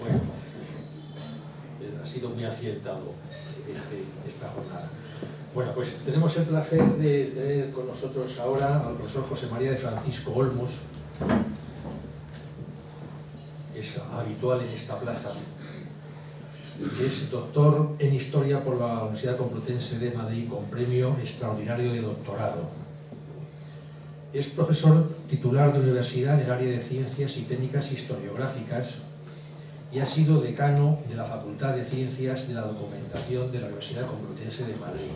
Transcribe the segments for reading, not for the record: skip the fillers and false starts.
Bueno, ha sido muy accidentado esta jornada. Bueno, pues tenemos el placer de tener con nosotros ahora al profesor José María de Francisco Olmos. Es habitual en esta plaza. Es doctor en Historia por la Universidad Complutense de Madrid con premio extraordinario de doctorado. Es profesor titular de universidad en el área de Ciencias y Técnicas Historiográficas y ha sido decano de la Facultad de Ciencias de la Documentación de la Universidad Complutense de Madrid.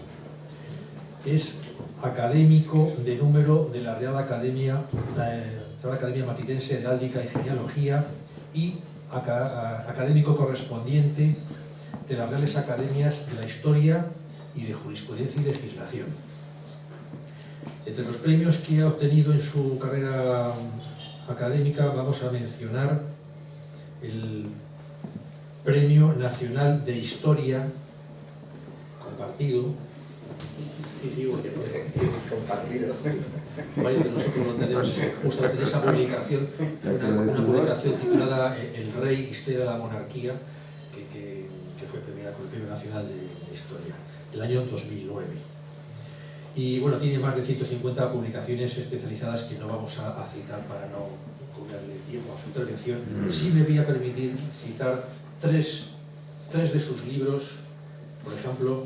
Es académico de número de la Real Academia Matritense de Heráldica y Genealogía y académico correspondiente de las Reales Academias de la Historia y de Jurisprudencia y Legislación. Entre los premios que ha obtenido en su carrera académica vamos a mencionar el Premio Nacional de Historia compartido. Sí, porque fue compartido. Varios de nosotros lo tenemos justamente esa publicación, una publicación titulada El Rey, Historia de la Monarquía, que fue premiada con el Premio Nacional de Historia, del año 2009. Y bueno, tiene más de 150 publicaciones especializadas que no vamos a citar para no cobrarle tiempo a su intervención. Sí me voy a permitir citar tres de sus libros, por ejemplo,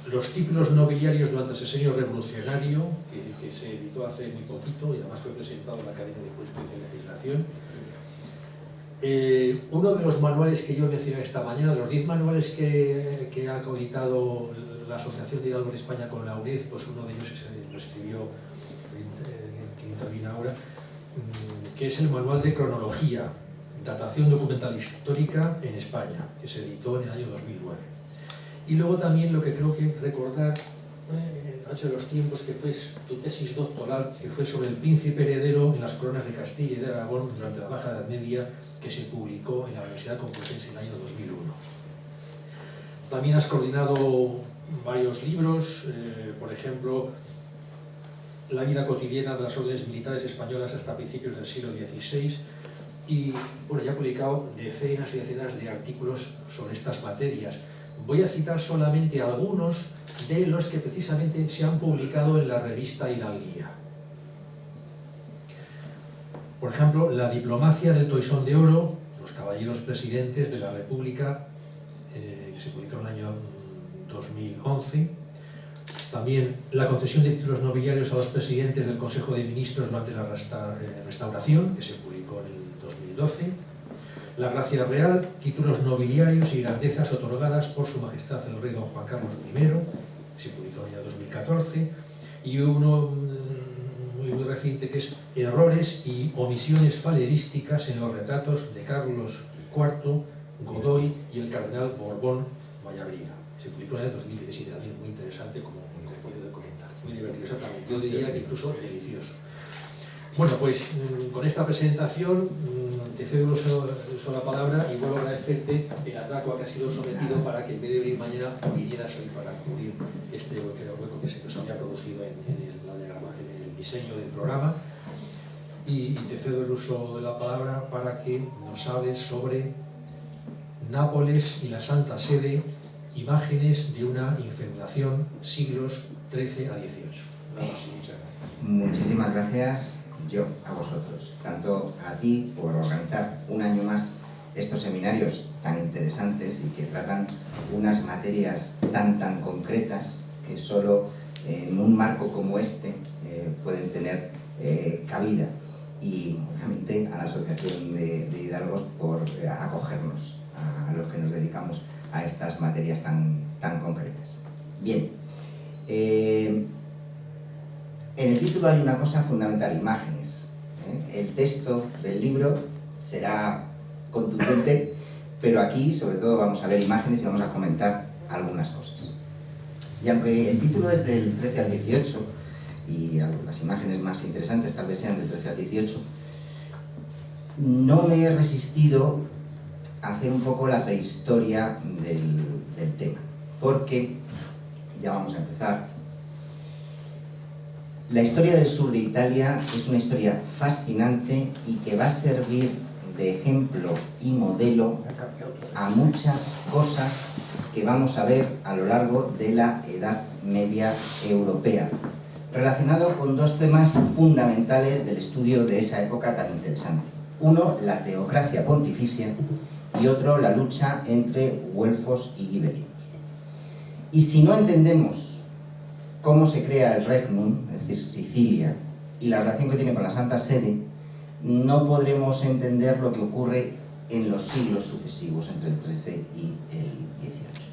Los títulos nobiliarios durante el sexenio revolucionario, que se editó hace muy poquito y además fue presentado en la Academia de Jurisprudencia y Legislación. Uno de los manuales que yo mencioné esta mañana, de los 10 manuales que ha coeditado la Asociación de Hidalgos de España con la UNED, pues uno de ellos lo escribió quien interviene ahora, que es el Manual de Cronología, Datación Documental Histórica en España, que se editó en el año 2009. Y luego también lo que creo que recordar, de los tiempos, que fue tu tesis doctoral, que fue sobre el príncipe heredero en las coronas de Castilla y de Aragón durante la Baja Edad Media, que se publicó en la Universidad Complutense en el año 2001. También has coordinado varios libros, por ejemplo, La vida cotidiana de las órdenes militares españolas hasta principios del siglo XVI, y bueno, ya ha publicado decenas y decenas de artículos sobre estas materias. Voy a citar solamente algunos de los que precisamente se han publicado en la revista Hidalguía. Por ejemplo, La diplomacia del Toisón de Oro, los caballeros presidentes de la República, que se publicó en el año 2011. También La concesión de títulos nobiliarios a los presidentes del Consejo de Ministros durante la Restauración, que se publicó en el 2012. La gracia real, títulos nobiliarios y grandezas otorgadas por su majestad el rey don Juan Carlos I, que se publicó en el 2014, y uno muy reciente que es Errores y omisiones falerísticas en los retratos de Carlos IV, Godoy y el cardenal Borbón Vallabriga. Se publicó en el 2017, también muy interesante como folio de comentar, muy divertido, exactamente. Yo diría que incluso delicioso. Bueno, pues con esta presentación te cedo el uso la palabra y vuelvo a agradecerte el atraco a que has sido sometido para que en vez de venir mañana vinieras hoy para cubrir este hueco que se nos había producido en el diseño del programa. Y te cedo el uso de la palabra para que nos hables sobre Nápoles y la Santa Sede, imágenes de una infeudulación siglos XIII a XVIII. Nada más y muchas gracias. Muchísimas gracias. Yo a vosotros, tanto a ti por organizar un año más estos seminarios tan interesantes y que tratan unas materias tan concretas que solo en un marco como este pueden tener cabida, y obviamente a la Asociación de Hidalgos por acogernos a los que nos dedicamos a estas materias tan concretas. Bien, en el título hay una cosa fundamental: imágenes. El texto del libro será contundente, pero aquí sobre todo vamos a ver imágenes y vamos a comentar algunas cosas. Y aunque el título es del 13 al 18 y las imágenes más interesantes tal vez sean del 13 al 18, no me he resistido a hacer un poco la prehistoria del tema, porque ya vamos a empezar. La historia del sur de Italia es una historia fascinante y que va a servir de ejemplo y modelo a muchas cosas que vamos a ver a lo largo de la Edad Media europea, relacionado con dos temas fundamentales del estudio de esa época tan interesante. Uno, la teocracia pontificia, y otro, la lucha entre güelfos y gibelinos. Y si no entendemos cómo se crea el Regnum, es decir, Sicilia, y la relación que tiene con la Santa Sede, no podremos entender lo que ocurre en los siglos sucesivos, entre el XIII y el XVIII.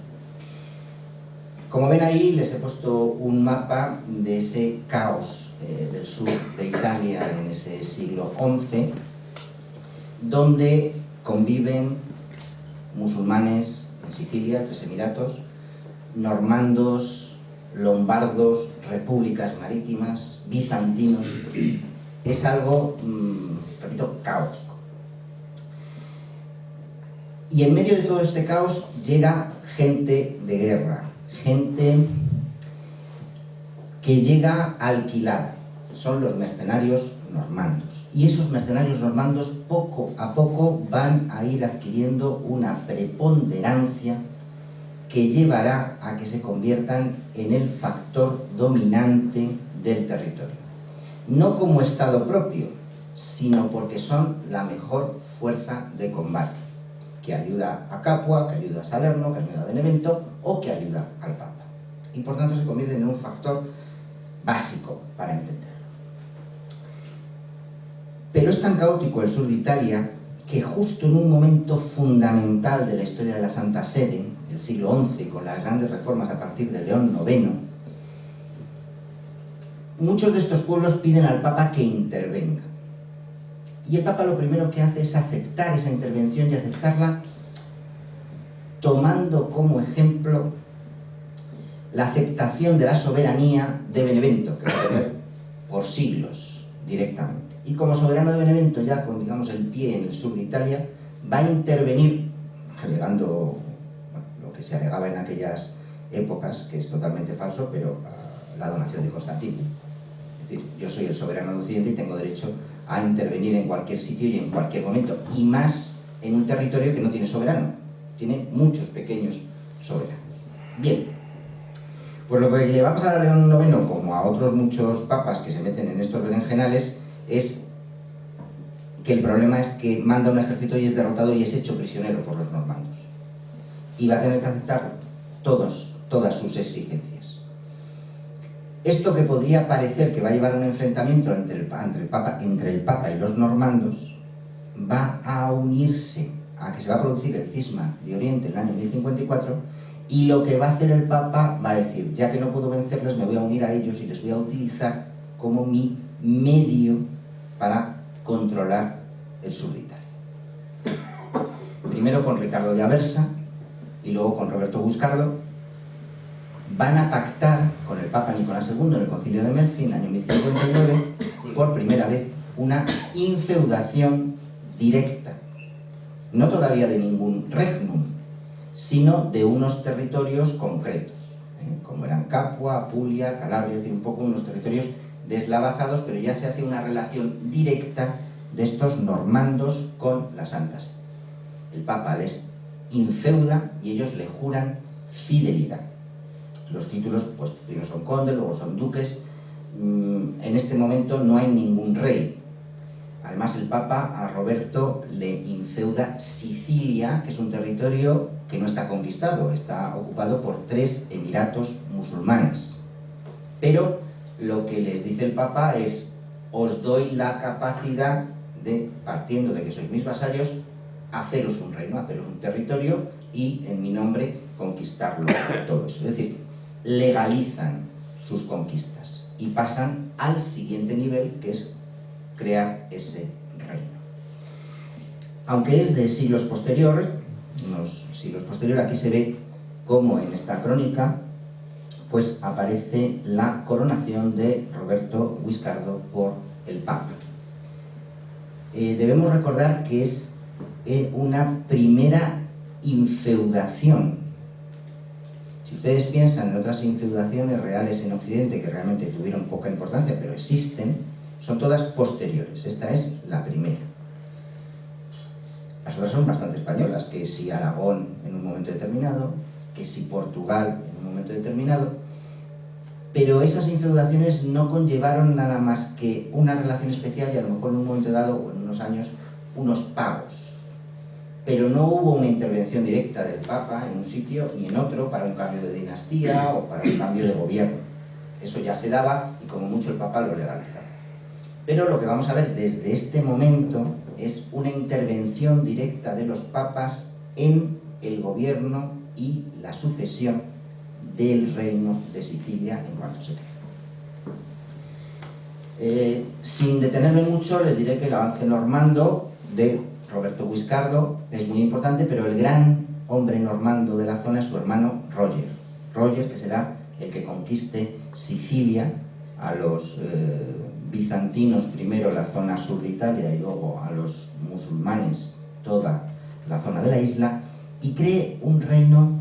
Como ven ahí, les he puesto un mapa de ese caos del sur de Italia en ese siglo XI, donde conviven musulmanes en Sicilia, 3 emiratos, normandos, lombardos, repúblicas marítimas, bizantinos. Es algo, repito, caótico. Y en medio de todo este caos llega gente de guerra, gente que llega alquilada. Son los mercenarios normandos. Y esos mercenarios normandos poco a poco van a ir adquiriendo una preponderancia que llevará a que se conviertan en el factor dominante del territorio. No como estado propio, sino porque son la mejor fuerza de combate, que ayuda a Capua, que ayuda a Salerno, que ayuda a Benevento o que ayuda al Papa. Y por tanto se convierten en un factor básico para entenderlo. Pero es tan caótico el sur de Italia que justo en un momento fundamental de la historia de la Santa Sede, del siglo XI, con las grandes reformas a partir de León IX, muchos de estos pueblos piden al Papa que intervenga. Y el Papa lo primero que hace es aceptar esa intervención y aceptarla tomando como ejemplo la aceptación de la soberanía de Benevento, que va a tener por siglos directamente. Y como soberano de Benevento, ya con, digamos, el pie en el sur de Italia, va a intervenir, alegando lo que se alegaba en aquellas épocas, que es totalmente falso, pero la donación de Constantino. Es decir, yo soy el soberano de Occidente y tengo derecho a intervenir en cualquier sitio y en cualquier momento, y más en un territorio que no tiene soberano, tiene muchos pequeños soberanos. Bien, pues lo que le va a pasar a León IX, como a otros muchos papas que se meten en estos berenjenales, es que el problema es que manda un ejército y es derrotado y es hecho prisionero por los normandos. Y va a tener que aceptar todas sus exigencias. Esto que podría parecer que va a llevar a un enfrentamiento entre el Papa y los normandos, va a unirse a que se va a producir el cisma de Oriente en el año 1054, y lo que va a hacer el Papa va a decir, ya que no puedo vencerles, me voy a unir a ellos y les voy a utilizar como mi medio para controlar el sur de Italia. Primero con Ricardo de Aversa y luego con Roberto Guiscardo. Van a pactar con el Papa Nicolás II en el Concilio de Melfi en el año 1059 por primera vez una infeudación directa, no todavía de ningún regnum, sino de unos territorios concretos, como eran Capua, Apulia, Calabria, es decir, un poco unos territorios deslavazados, pero ya se hace una relación directa de estos normandos con la Santa Sede. El Papa les infeuda y ellos le juran fidelidad. Los títulos, pues primero son condes, luego son duques. En este momento no hay ningún rey. Además, el Papa a Roberto le infeuda Sicilia, que es un territorio que no está conquistado, está ocupado por 3 emiratos musulmanes. Pero lo que les dice el Papa es, os doy la capacidad de, partiendo de que sois mis vasallos, haceros un reino, haceros un territorio y en mi nombre conquistarlo todo eso. Es decir, legalizan sus conquistas y pasan al siguiente nivel, que es crear ese reino. Aunque es de siglos posteriores, unos siglos posteriores, aquí se ve cómo en esta crónica pues aparece la coronación de Roberto Guiscardo por el Papa. Debemos recordar que es una primera infeudación. Si ustedes piensan en otras infeudaciones reales en Occidente que realmente tuvieron poca importancia, pero existen, son todas posteriores. Esta es la primera. Las otras son bastante españolas, que si Aragón en un momento determinado, que si Portugal en un momento determinado, pero esas infeudaciones no conllevaron nada más que una relación especial y a lo mejor en un momento dado o en unos años unos pagos. Pero no hubo una intervención directa del Papa en un sitio ni en otro para un cambio de dinastía o para un cambio de gobierno. Eso ya se daba y como mucho el Papa lo legalizaba. Pero lo que vamos a ver desde este momento es una intervención directa de los papas en el gobierno y la sucesión del reino de Sicilia en cuanto se crea. Sin detenerme mucho, les diré que el avance normando de Roberto Guiscardo es muy importante, pero el gran hombre normando de la zona es su hermano Roger. Roger, que será el que conquiste Sicilia a los bizantinos, primero la zona sur de Italia y luego a los musulmanes toda la zona de la isla, y cree un reino.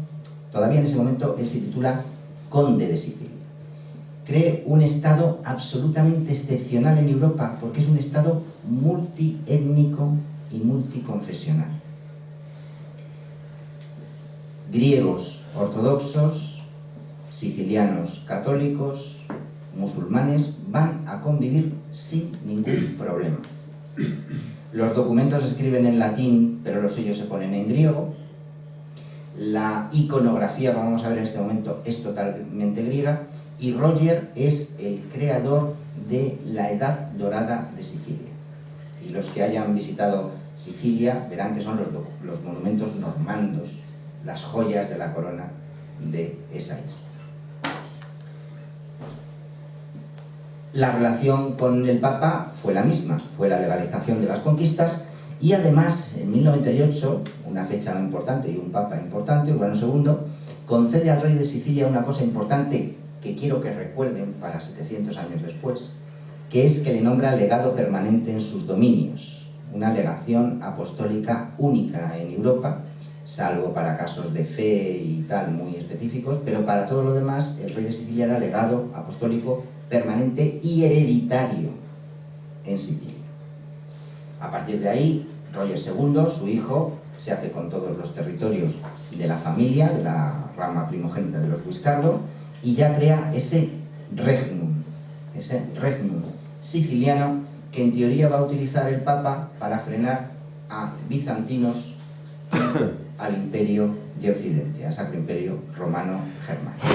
Todavía en ese momento él se titula Conde de Sicilia. Cree un estado absolutamente excepcional en Europa porque es un estado multiétnico y multiconfesional. Griegos ortodoxos, sicilianos católicos, musulmanes van a convivir sin ningún problema. Los documentos se escriben en latín, pero los suyos se ponen en griego. La iconografía, como vamos a ver en este momento, es totalmente griega, y Roger es el creador de la Edad Dorada de Sicilia. Y los que hayan visitado Sicilia verán que son los monumentos normandos, las joyas de la corona de esa isla. La relación con el Papa fue la misma, fue la legalización de las conquistas. Y además, en 1098, una fecha muy importante y un papa importante, Urbano II, concede al rey de Sicilia una cosa importante que quiero que recuerden para 700 años después, que es que le nombra legado permanente en sus dominios, una legación apostólica única en Europa, salvo para casos de fe y tal muy específicos, pero para todo lo demás el rey de Sicilia era legado apostólico permanente y hereditario en Sicilia. A partir de ahí, Roger II, su hijo, se hace con todos los territorios de la familia, de la rama primogénita de los Guiscardo, y ya crea ese regnum siciliano que en teoría va a utilizar el Papa para frenar a bizantinos al imperio de Occidente, al Sacro Imperio Romano Germánico.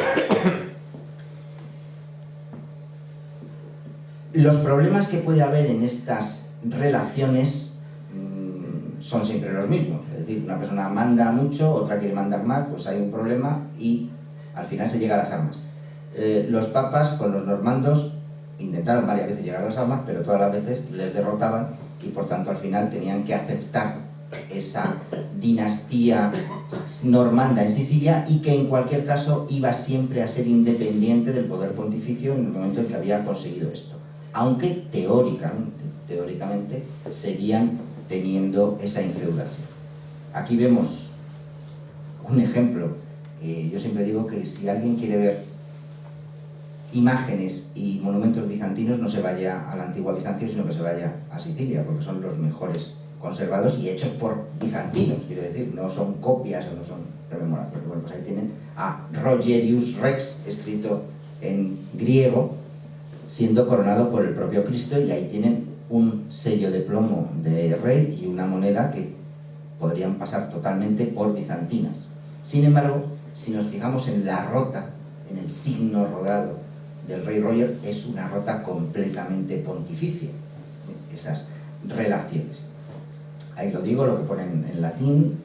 Los problemas que puede haber en estas relaciones son siempre los mismos, es decir, una persona manda mucho, otra quiere mandar más, pues hay un problema y al final se llega a las armas. Los papas con los normandos intentaron varias veces llegar a las armas, pero todas las veces les derrotaban y por tanto al final tenían que aceptar esa dinastía normanda en Sicilia y que en cualquier caso iba siempre a ser independiente del poder pontificio en el momento en que había conseguido esto, aunque teóricamente seguían teniendo esa infeudación. Aquí vemos un ejemplo que yo siempre digo que si alguien quiere ver imágenes y monumentos bizantinos no se vaya a la antigua Bizancio, sino que se vaya a Sicilia, porque son los mejores conservados y hechos por bizantinos, quiero decir, no son copias o no son rememoraciones. Bueno, pues ahí tienen a Rogerius Rex, escrito en griego, siendo coronado por el propio Cristo, y ahí tienen un sello de plomo de rey y una moneda que podrían pasar totalmente por bizantinas. Sin embargo, si nos fijamos en la rota, en el signo rodado del rey Roger, es una rota completamente pontificia, esas relaciones. Ahí lo digo, lo que ponen en latín,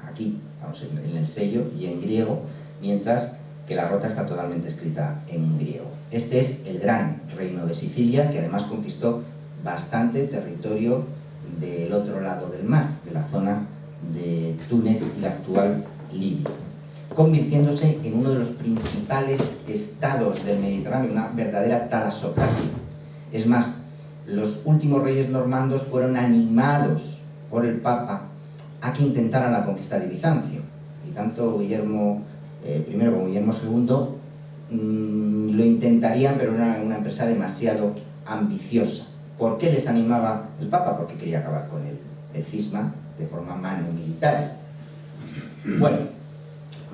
aquí, vamos, en el sello, y en griego, mientras que la rota está totalmente escrita en griego. Este es el gran reino de Sicilia, que además conquistó bastante territorio del otro lado del mar, de la zona de Túnez y la actual Libia, convirtiéndose en uno de los principales estados del Mediterráneo, una verdadera talasocracia. Es más, los últimos reyes normandos fueron animados por el Papa a que intentaran la conquista de Bizancio, y tanto Guillermo I como Guillermo II lo intentarían, pero era una empresa demasiado ambiciosa. ¿Por qué les animaba el Papa? Porque quería acabar con el cisma de forma manu militar. Bueno,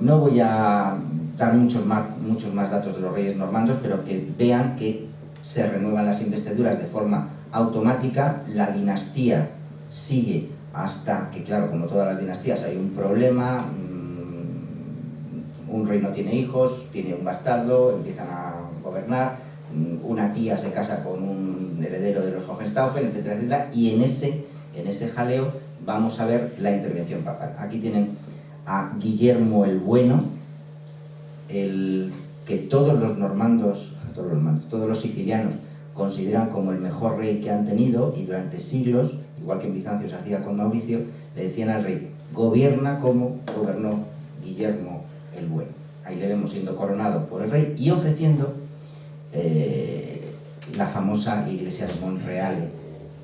no voy a dar muchos más datos de los reyes normandos, pero que vean que se renuevan las investiduras de forma automática, la dinastía sigue hasta que, claro, como todas las dinastías hay un problema, un rey no tiene hijos, tiene un bastardo, empiezan a gobernar, una tía se casa con un heredero de los Hohenstaufen, etcétera, etcétera, y en ese jaleo vamos a ver la intervención papal. Aquí tienen a Guillermo el Bueno, el que todos los normandos, todos los sicilianos consideran como el mejor rey que han tenido, y durante siglos, igual que en Bizancio se hacía con Mauricio, le decían al rey, gobierna como gobernó Guillermo el Bueno. Ahí le vemos siendo coronado por el rey y ofreciendo la famosa iglesia de Monreale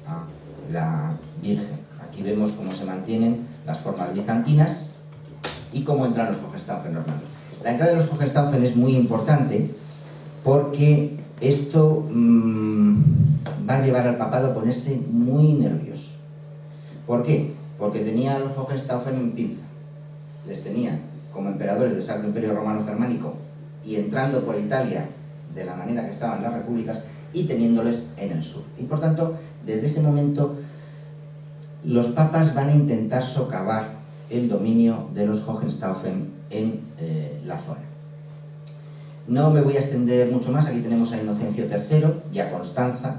a la Virgen. Aquí vemos cómo se mantienen las formas bizantinas y cómo entran los Hohenstaufen normandos. La entrada de los Hohenstaufen es muy importante porque esto va a llevar al papado a ponerse muy nervioso. ¿Por qué? Porque tenía a los Hohenstaufen en pinza. Les tenían como emperadores del Sacro Imperio Romano Germánico y entrando por Italia de la manera que estaban las repúblicas y teniéndoles en el sur. Y por tanto, desde ese momento, los papas van a intentar socavar el dominio de los Hohenstaufen en la zona. No me voy a extender mucho más, aquí tenemos a Inocencio III y a Constanza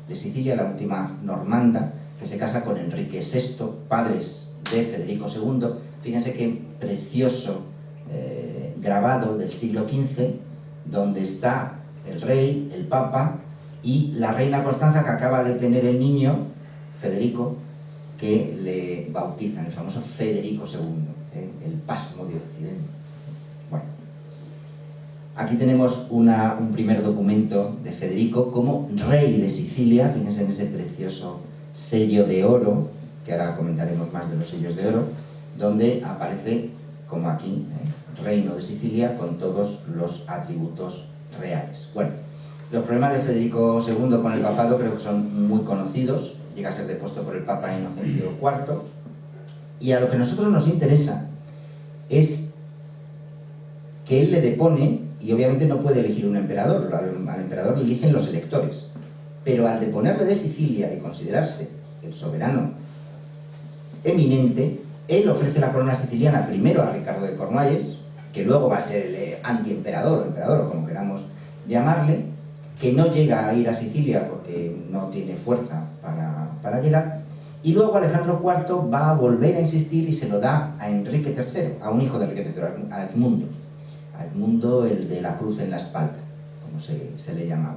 de Sicilia, la última normanda, que se casa con Enrique VI, padres de Federico II. Fíjense qué precioso grabado del siglo XV, donde está el rey, el papa y la reina Constanza, que acaba de tener el niño, Federico, que le bautizan, el famoso Federico II, el pasmo de Occidente. Bueno, aquí tenemos un primer documento de Federico como rey de Sicilia. Fíjense en ese precioso sello de oro, que ahora comentaremos más de los sellos de oro, donde aparece, como aquí, reino de Sicilia con todos los atributos reales. Bueno, los problemas de Federico II con el papado creo que son muy conocidos. Llega a ser depuesto por el Papa Inocencio IV, y a lo que a nosotros nos interesa es que él le depone, y obviamente no puede elegir un emperador, al emperador le eligen los electores, pero al deponerle de Sicilia y considerarse el soberano eminente, él ofrece la corona siciliana primero a Ricardo de Cornualles, que luego va a ser el antiemperador o emperador, o como queramos llamarle, que no llega a ir a Sicilia porque no tiene fuerza para llegar, y luego Alejandro IV va a volver a insistir y se lo da a Enrique III, a un hijo de Enrique III, a Edmundo, el de la cruz en la espalda, como se le llamaba.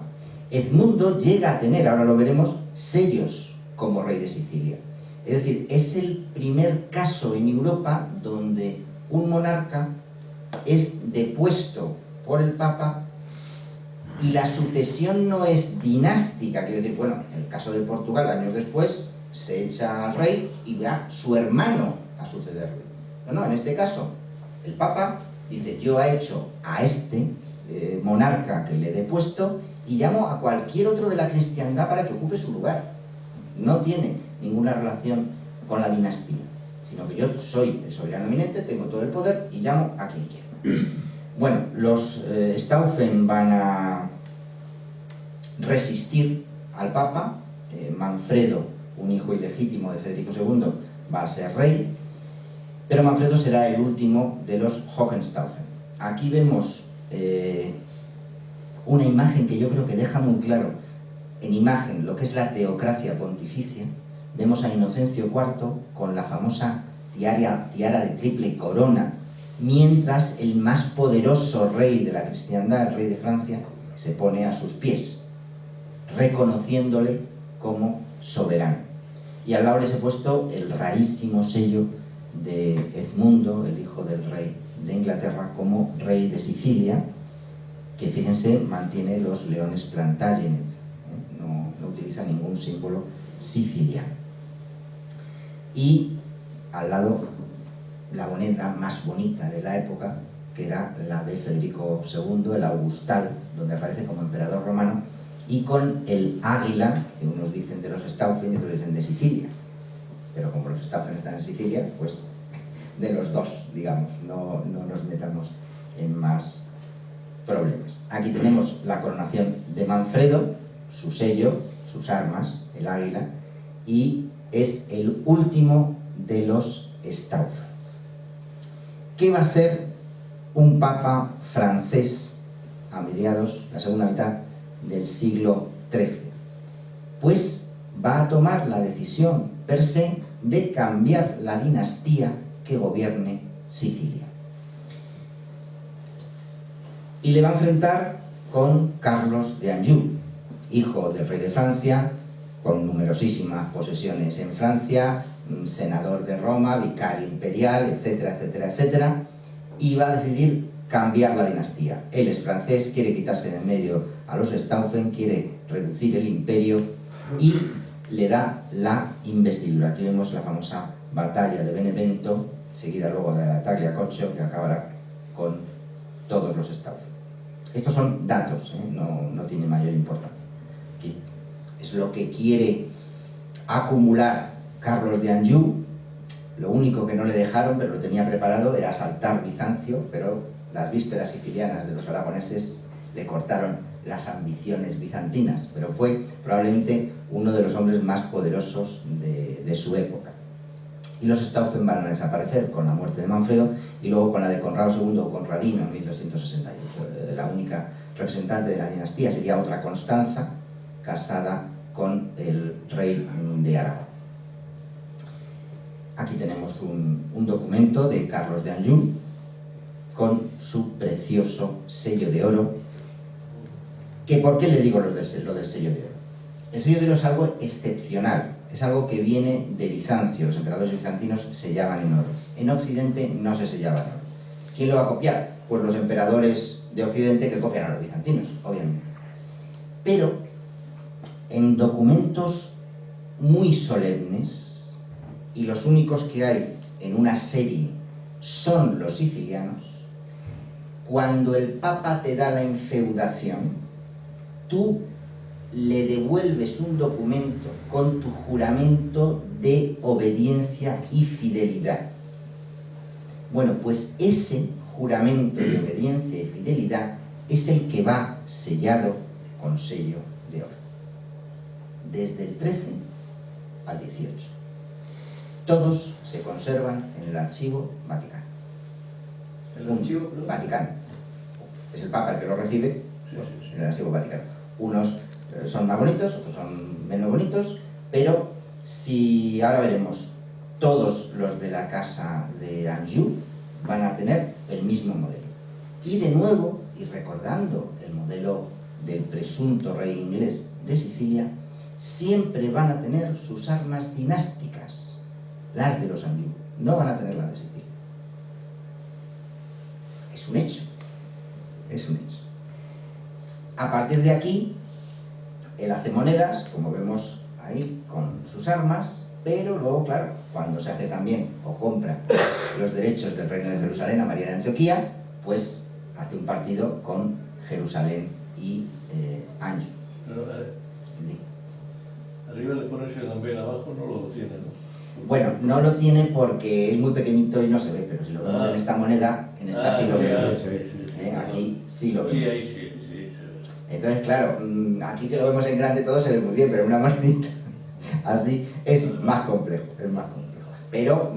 Edmundo llega a tener, ahora lo veremos, sellos como rey de Sicilia. Es decir, es el primer caso en Europa donde un monarca es depuesto por el Papa y la sucesión no es dinástica. Quiero decir, bueno, en el caso de Portugal, años después, se echa al rey y va su hermano a sucederle. No, en este caso, el Papa dice, yo he hecho a este monarca que le he depuesto y llamo a cualquier otro de la cristiandad para que ocupe su lugar. No tiene ninguna relación con la dinastía, sino que yo soy el soberano eminente, tengo todo el poder y llamo a quien quiero. Bueno, los Staufen van a resistir al Papa. Manfredo, un hijo ilegítimo de Federico II, va a ser rey, pero Manfredo será el último de los Hohenstaufen. Aquí vemos una imagen que yo creo que deja muy claro en imagen lo que es la teocracia pontificia. Vemos a Inocencio IV con la famosa tiara de triple corona, mientras el más poderoso rey de la cristiandad, el rey de Francia, se pone a sus pies, reconociéndole como soberano. Y al lado les he puesto el rarísimo sello de Edmundo, el hijo del rey de Inglaterra, como rey de Sicilia, que fíjense, mantiene los leones Plantagenet, no utiliza ningún símbolo siciliano. Y al lado la moneda más bonita de la época, que era la de Federico II, el Augustal, donde aparece como emperador romano, y con el águila, que unos dicen de los Staufen y otros dicen de Sicilia. en Sicilia, pues de los dos, digamos, no nos metamos en más problemas. Aquí tenemos la coronación de Manfredo, su sello, sus armas, el águila, y es el último de los Stauffen. ¿Qué va a hacer un papa francés a mediados, la segunda mitad del siglo XIII? Pues va a tomar la decisión per se de cambiar la dinastía que gobierne Sicilia. Y le va a enfrentar con Carlos de Anjou, hijo del rey de Francia, con numerosísimas posesiones en Francia, senador de Roma, vicario imperial, etcétera, etcétera, etcétera, y va a decidir cambiar la dinastía. Él es francés, quiere quitarse de en medio a los Stauffen, quiere reducir el imperio y le da la investidura. Aquí vemos la famosa batalla de Benevento, seguida luego de la Tagliacozzo, que acabará con todos los Stauffen. Estos son datos, no tiene mayor importancia. Aquí es lo que quiere acumular Carlos de Anjou. Lo único que no le dejaron, pero lo tenía preparado, era asaltar Bizancio, pero las vísperas sicilianas de los aragoneses le cortaron las ambiciones bizantinas, pero fue probablemente uno de los hombres más poderosos de su época. Y los Stauffen van a desaparecer con la muerte de Manfredo y luego con la de Conrado II o Conradino en 1268. La única representante de la dinastía sería otra Constanza, casada con el rey de Aragón. Aquí tenemos un documento de Carlos de Anjou con su precioso sello de oro. ¿Por qué le digo lo del sello de oro? El sello de oro es algo excepcional, es algo que viene de Bizancio. Los emperadores bizantinos sellaban en oro. En Occidente no se sellaba en oro. ¿Quién lo va a copiar? Pues los emperadores de Occidente que copian a los bizantinos, obviamente. Pero en documentos muy solemnes, y los únicos que hay en una serie son los sicilianos, cuando el Papa te da la infeudación, tú le devuelves un documento con tu juramento de obediencia y fidelidad. Bueno, pues ese juramento de obediencia y fidelidad es el que va sellado con sello de oro. Desde el 13 al 18. Todos se conservan en el Archivo Vaticano. ¿El Archivo Vaticano. Es el Papa el que lo recibe, en el Archivo Vaticano. Unos son más bonitos, otros son menos bonitos, pero si ahora veremos, todos los de la casa de Anjou van a tener el mismo modelo. Y de nuevo, y recordando el modelo del presunto rey inglés de Sicilia, siempre van a tener sus armas dinásticas, las de los Anjou, no van a tener las de Sicilia. Es un hecho, es un hecho. A partir de aquí, él hace monedas, como vemos ahí, con sus armas, pero luego, claro, cuando se hace también o compra los derechos del Reino de Jerusalén a María de Antioquía, pues hace un partido con Jerusalén y Anjou. Arriba le pones el Lambert, abajo no lo tiene, ¿no? Bueno, no lo tiene porque es muy pequeñito y no se ve, pero si lo vemos en esta moneda, en esta sí lo vemos. Aquí sí lo vemos. Sí, ahí sí. Entonces, claro, aquí que lo vemos en grande todo se ve muy bien, pero una monedita así es más complejo, Pero,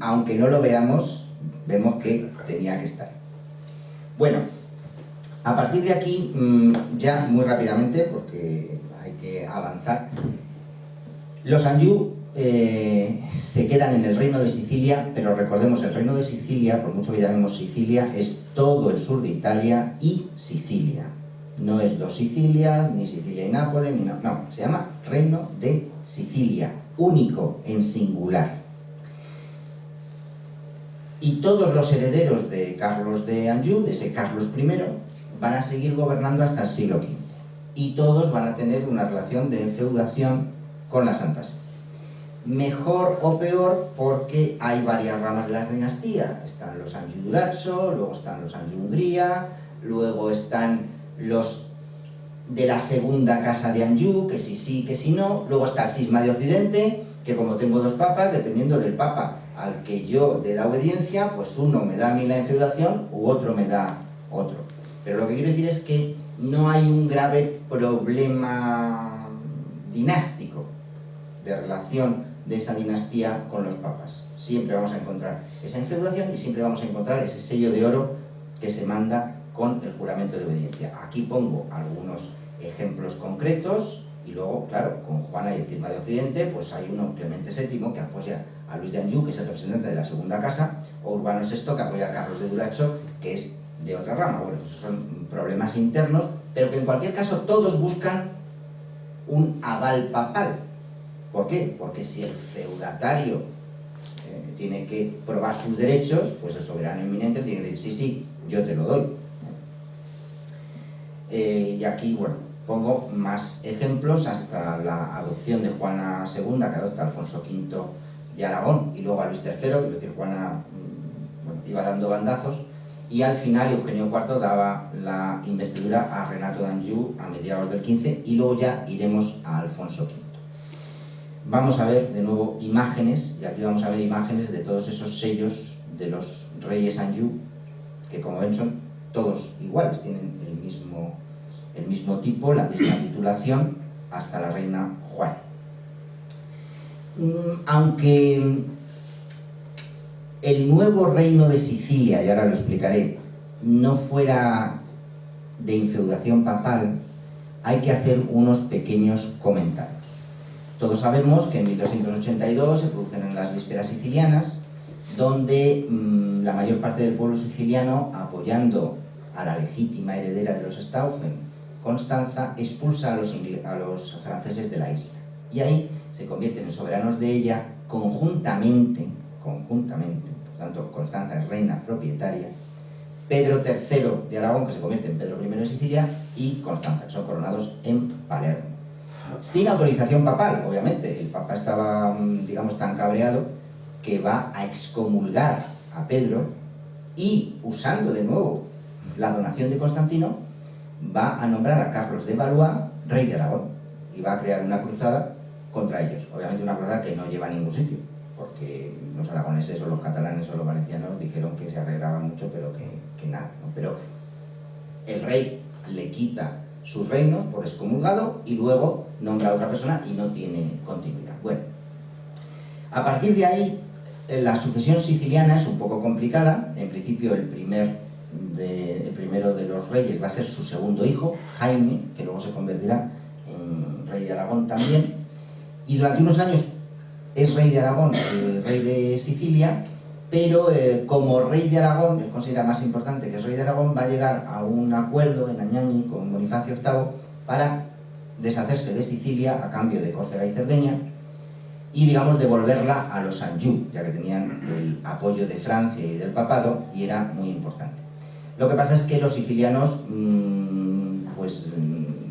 aunque no lo veamos, vemos que tenía que estar. Bueno, a partir de aquí, ya muy rápidamente, porque hay que avanzar, los Anjou se quedan en el Reino de Sicilia, pero recordemos, el Reino de Sicilia, por mucho que llamemos Sicilia, es todo el sur de Italia y Sicilia. No es dos Sicilias, ni Sicilia y Nápoles, ni no, se llama Reino de Sicilia, único en singular. Y todos los herederos de Carlos de Anjou, de ese Carlos I, van a seguir gobernando hasta el siglo XV. Y todos van a tener una relación de enfeudación con la Santa Sede. Mejor o peor porque hay varias ramas de la dinastía. Están los Anjou-Durazzo, luego están los Anjou-Hungría, luego están los de la segunda casa de Anjou, que sí, que sí no, luego está el cisma de Occidente, que como tengo dos papas, dependiendo del papa al que yo le da obediencia, pues uno me da a mí la enfeudación u otro me da otro. Pero lo que quiero decir es que no hay un grave problema dinástico de relación de esa dinastía con los papas. Siempre vamos a encontrar esa enfeudación y siempre vamos a encontrar ese sello de oro que se manda con el juramento de obediencia. Aquí pongo algunos ejemplos concretos y luego, claro, con Juana y el cisma de Occidente, pues hay uno, Clemente VII, que apoya a Luis de Anjou, que es el representante de la segunda casa, o Urbano VI, que apoya a Carlos de Duracho, que es de otra rama. Bueno, esos son problemas internos, pero que en cualquier caso todos buscan un aval papal. ¿Por qué? Porque si el feudatario tiene que probar sus derechos, pues el soberano inminente tiene que decir, sí, sí, yo te lo doy. Y aquí, bueno, pongo más ejemplos hasta la adopción de Juana II, que adopta a Alfonso V de Aragón, y luego a Luis III, quiero decir, Juana iba dando bandazos, y al final Eugenio IV daba la investidura a Renato de Anjou a mediados del 15, y luego ya iremos a Alfonso V. Vamos a ver de nuevo imágenes, y aquí vamos a ver imágenes de todos esos sellos de los reyes Anjou, que como ven son todos iguales, tienen el mismo tipo, la misma titulación, hasta la reina Juana. Aunque el nuevo reino de Sicilia, y ahora lo explicaré, no fuera de infeudación papal, hay que hacer unos pequeños comentarios. Todos sabemos que en 1282 se producen en las vísperas sicilianas, donde la mayor parte del pueblo siciliano, apoyando a la legítima heredera de los Stauffen, Constanza, expulsa a los franceses de la isla. Y ahí se convierten en soberanos de ella conjuntamente, por tanto Constanza es reina propietaria, Pedro III de Aragón, que se convierte en Pedro I de Sicilia, y Constanza, que son coronados en Palermo. Sin autorización papal, obviamente. El papa estaba, digamos, tan cabreado que va a excomulgar a Pedro y, usando de nuevo la donación de Constantino, va a nombrar a Carlos de Valois rey de Aragón y va a crear una cruzada contra ellos. Obviamente una cruzada que no lleva a ningún sitio, porque los aragoneses o los catalanes o los valencianos dijeron que se arreglaban mucho, pero que nada, ¿no? Pero el rey le quita sus reinos por excomulgado y luego nombra a otra persona y no tiene continuidad. Bueno, a partir de ahí la sucesión siciliana es un poco complicada. En principio el primero de los reyes va a ser su segundo hijo, Jaime, que luego se convertirá en rey de Aragón también, y durante unos años es rey de Aragón, rey de Sicilia, pero como rey de Aragón, él considera más importante que es rey de Aragón, va a llegar a un acuerdo en Añañi con Bonifacio VIII para deshacerse de Sicilia a cambio de Córcega y Cerdeña y, digamos, devolverla a los Anjou, ya que tenían el apoyo de Francia y del papado y era muy importante. Lo que pasa es que los sicilianos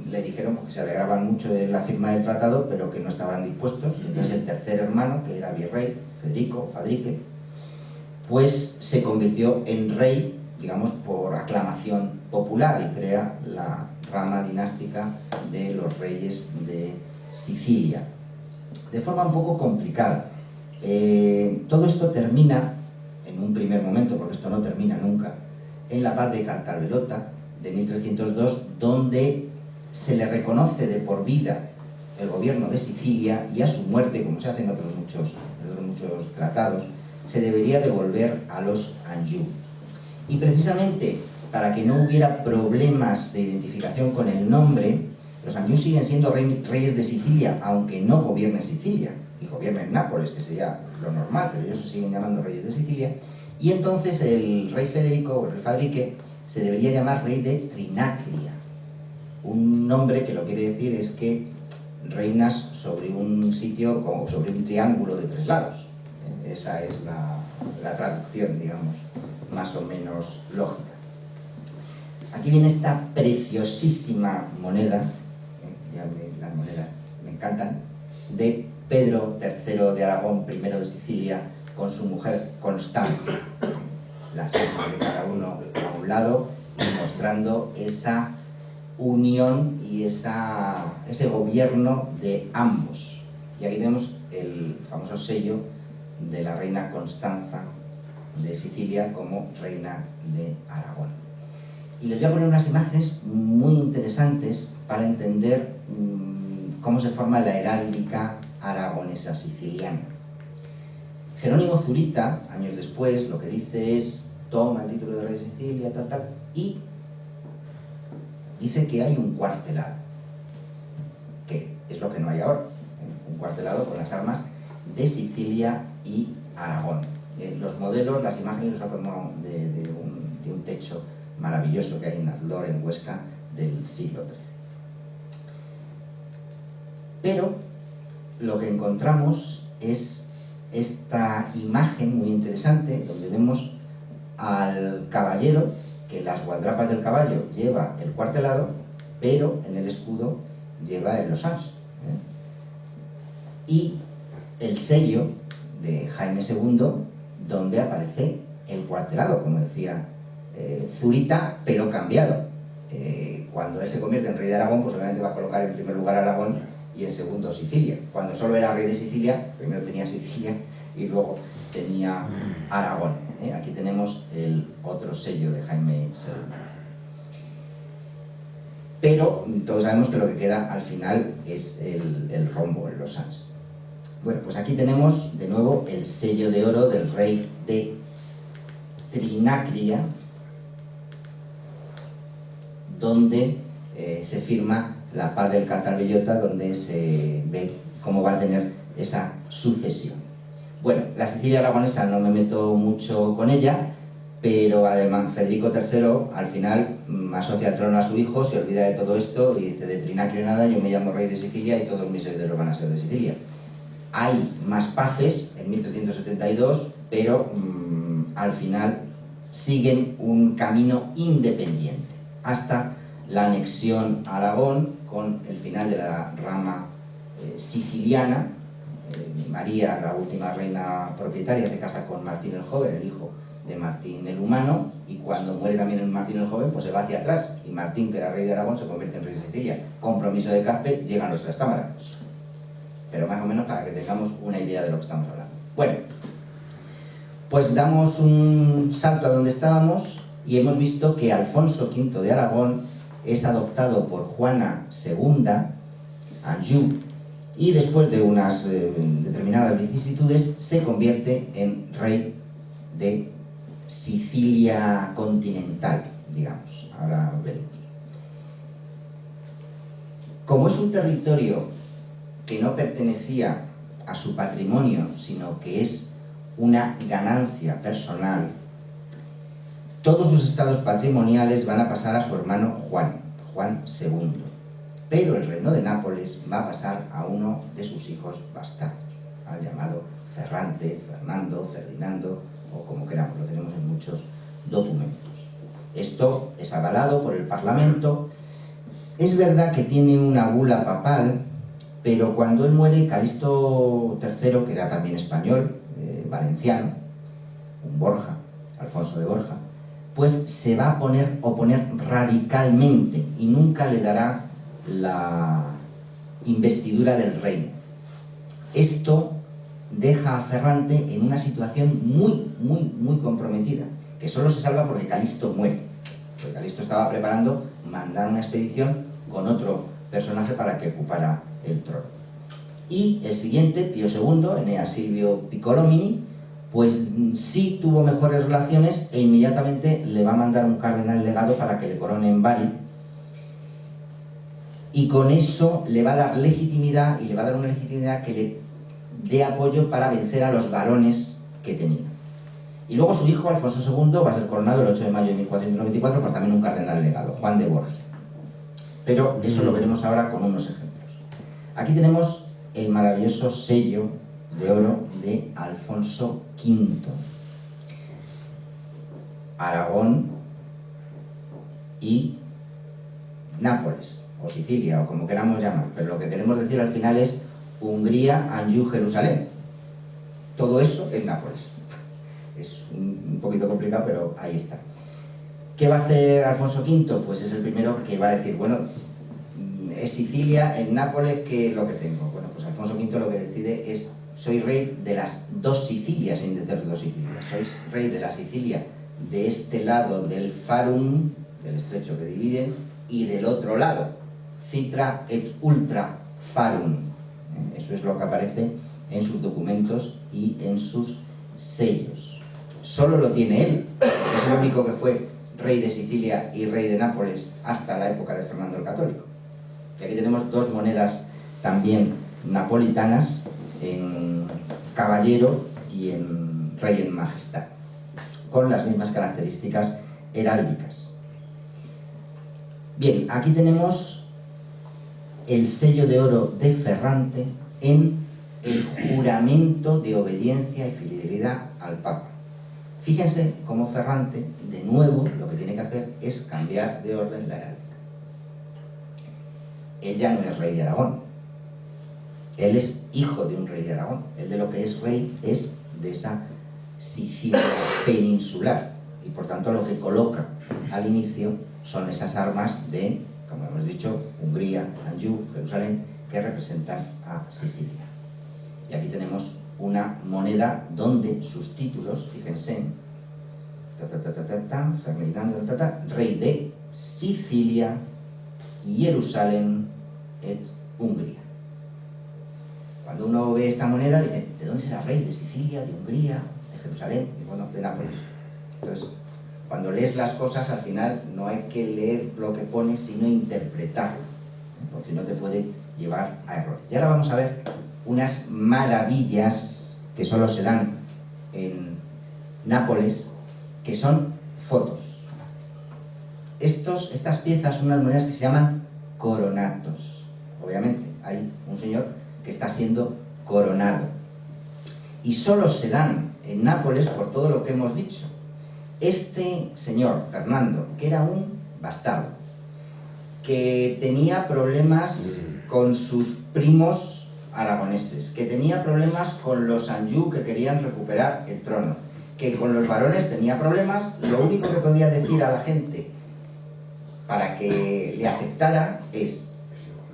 le dijeron que se alegraban mucho de la firma del tratado, pero que no estaban dispuestos. Entonces el tercer hermano, que era virrey, Federico Fadrique, pues se convirtió en rey, digamos, por aclamación popular y crea la rama dinástica de los reyes de Sicilia. De forma un poco complicada. Todo esto termina, en un primer momento, porque esto no termina nunca, en la paz de Cantalbelota de 1302, donde se le reconoce de por vida el gobierno de Sicilia y a su muerte, como se hace en otros muchos tratados, se debería devolver a los Anjou. Y precisamente para que no hubiera problemas de identificación con el nombre, los Anjou siguen siendo reyes de Sicilia, aunque no gobiernen Sicilia, y gobiernen Nápoles, que sería lo normal, pero ellos se siguen llamando reyes de Sicilia, y entonces el rey Federico, o el rey Fadrique, se debería llamar rey de Trinacria, un nombre que lo que quiere decir es que reinas sobre un sitio, como sobre un triángulo de 3 lados. Esa es la traducción, digamos, más o menos lógica. Aquí viene esta preciosísima moneda, las monedas me encantan, de Pedro III de Aragón, I de Sicilia, con su mujer Constanza. La sangre de cada uno a un lado y mostrando esa unión y ese gobierno de ambos. Y aquí tenemos el famoso sello de la reina Constanza de Sicilia como reina de Aragón. Y les voy a poner unas imágenes muy interesantes para entender cómo se forma la heráldica aragonesa siciliana. Jerónimo Zurita, años después, lo que dice es: toma el título de rey de Sicilia, tal, tal, y dice que hay un cuartelado, que es lo que no hay ahora, un cuartelado con las armas de Sicilia y Aragón. Los modelos, las imágenes los ha tomado de un techo maravilloso que hay en Azdor, en Huesca, del siglo XIII. Pero lo que encontramos es esta imagen muy interesante donde vemos al caballero que en las gualdrapas del caballo lleva el cuartelado, pero en el escudo lleva el losange, y el sello de Jaime II donde aparece el cuartelado, como decía Zurita, pero cambiado. Cuando él se convierte en rey de Aragón, pues obviamente va a colocar en primer lugar Aragón y en segundo Sicilia. Cuando solo era rey de Sicilia, primero tenía Sicilia y luego tenía Aragón. Aquí tenemos el otro sello de Jaime II. Pero todos sabemos que lo que queda al final es el rombo, el losange. Bueno, pues aquí tenemos de nuevo el sello de oro del rey de Trinacria, donde se firma la paz del Catal-Bellota, donde se ve cómo va a tener esa sucesión. Bueno, la Sicilia aragonesa no me meto mucho con ella, pero además Federico III al final asocia el trono a su hijo, se olvida de todo esto y dice: de Trinacrio nada, yo me llamo rey de Sicilia y todos mis herederos van a ser de Sicilia. Hay más paces en 1372, pero al final siguen un camino independiente hasta la anexión a Aragón con el final de la rama siciliana. María, la última reina propietaria, se casa con Martín el Joven, el hijo de Martín el Humano, y cuando muere también Martín el Joven, pues se va hacia atrás, y Martín, que era rey de Aragón, se convierte en rey de Sicilia. Compromiso de Caspe, llegan los Trastámara. Pero más o menos para que tengamos una idea de lo que estamos hablando. Bueno, pues damos un salto a donde estábamos y hemos visto que Alfonso V de Aragón es adoptado por Juana II, Anjou, y después de unas determinadas vicisitudes se convierte en rey de Sicilia continental, digamos. Ahora veremos. Como es un territorio que no pertenecía a su patrimonio, sino que es una ganancia personal, todos sus estados patrimoniales van a pasar a su hermano Juan II. Pero el reino de Nápoles va a pasar a uno de sus hijos bastardos, al llamado Ferrante, Fernando, Ferdinando, o como queramos, lo tenemos en muchos documentos. Esto es avalado por el Parlamento. Es verdad que tiene una bula papal, pero cuando él muere, Calixto III, que era también español, valenciano, un Borja, Alfonso de Borja, pues se va a oponer radicalmente y nunca le dará la investidura del reino. Esto deja a Ferrante en una situación muy comprometida, que solo se salva porque Calixto muere. Porque Calixto estaba preparando mandar una expedición con otro personaje para que ocupara el trono. Y el siguiente, Pío II, Eneas Silvio Piccolomini, pues sí tuvo mejores relaciones e inmediatamente le va a mandar un cardenal legado para que le corone en Bari, y con eso le va a dar legitimidad, y le va a dar una legitimidad que le dé apoyo para vencer a los varones que tenía. Y luego su hijo, Alfonso II, va a ser coronado el 8 de mayo de 1494 por también un cardenal legado, Juan de Borgia. Pero eso lo veremos ahora con unos ejemplos. Aquí tenemos el maravilloso sello de oro de Alfonso V. Aragón y Nápoles, o Sicilia, o como queramos llamar, pero lo que queremos decir al final es Hungría, Anjou, Jerusalén. Todo eso en Nápoles. Es un poquito complicado, pero ahí está. ¿Qué va a hacer Alfonso V? Pues es el primero que va a decir, bueno, es Sicilia, en Nápoles, ¿qué es lo que tengo? Bueno, pues Alfonso V lo que decide es sois rey de las dos Sicilias, sin decir dos Sicilias. Sois rey de la Sicilia de este lado del Farum, del estrecho que dividen, y del otro lado, Citra et Ultra Farum. Eso es lo que aparece en sus documentos y en sus sellos. Solo lo tiene él, es el único que fue rey de Sicilia y rey de Nápoles hasta la época de Fernando el Católico. Y aquí tenemos dos monedas también napolitanas, en caballero y en rey en majestad, con las mismas características heráldicas. Bien, aquí tenemos el sello de oro de Ferrante en el juramento de obediencia y fidelidad al Papa. Fíjense cómo Ferrante, de nuevo, lo que tiene que hacer es cambiar de orden la heráldica. Él ya no es rey de Aragón, él es hijo de un rey de Aragón. Él de lo que es rey es de esa Sicilia peninsular, y por tanto lo que coloca al inicio son esas armas de, como hemos dicho, Hungría, Anjou, Jerusalén, que representan a Sicilia. Y aquí tenemos una moneda donde sus títulos, fíjense, rey de Sicilia, Jerusalén et Hungría. Cuando uno ve esta moneda dice, ¿de dónde será rey? ¿De Sicilia, de Hungría, de Jerusalén? Y bueno, de Nápoles. Entonces, cuando lees las cosas, al final no hay que leer lo que pone, sino interpretarlo, porque si no te puede llevar a errores. Y ahora vamos a ver unas maravillas que solo se dan en Nápoles, que son fotos. Estas piezas son unas monedas que se llaman coronatos. Obviamente, hay un señor que está siendo coronado. Y solo se dan en Nápoles por todo lo que hemos dicho. Este señor, Fernando, que era un bastardo, que tenía problemas con sus primos aragoneses, que tenía problemas con los Anjou que querían recuperar el trono, que con los varones tenía problemas, lo único que podía decir a la gente para que le aceptara es: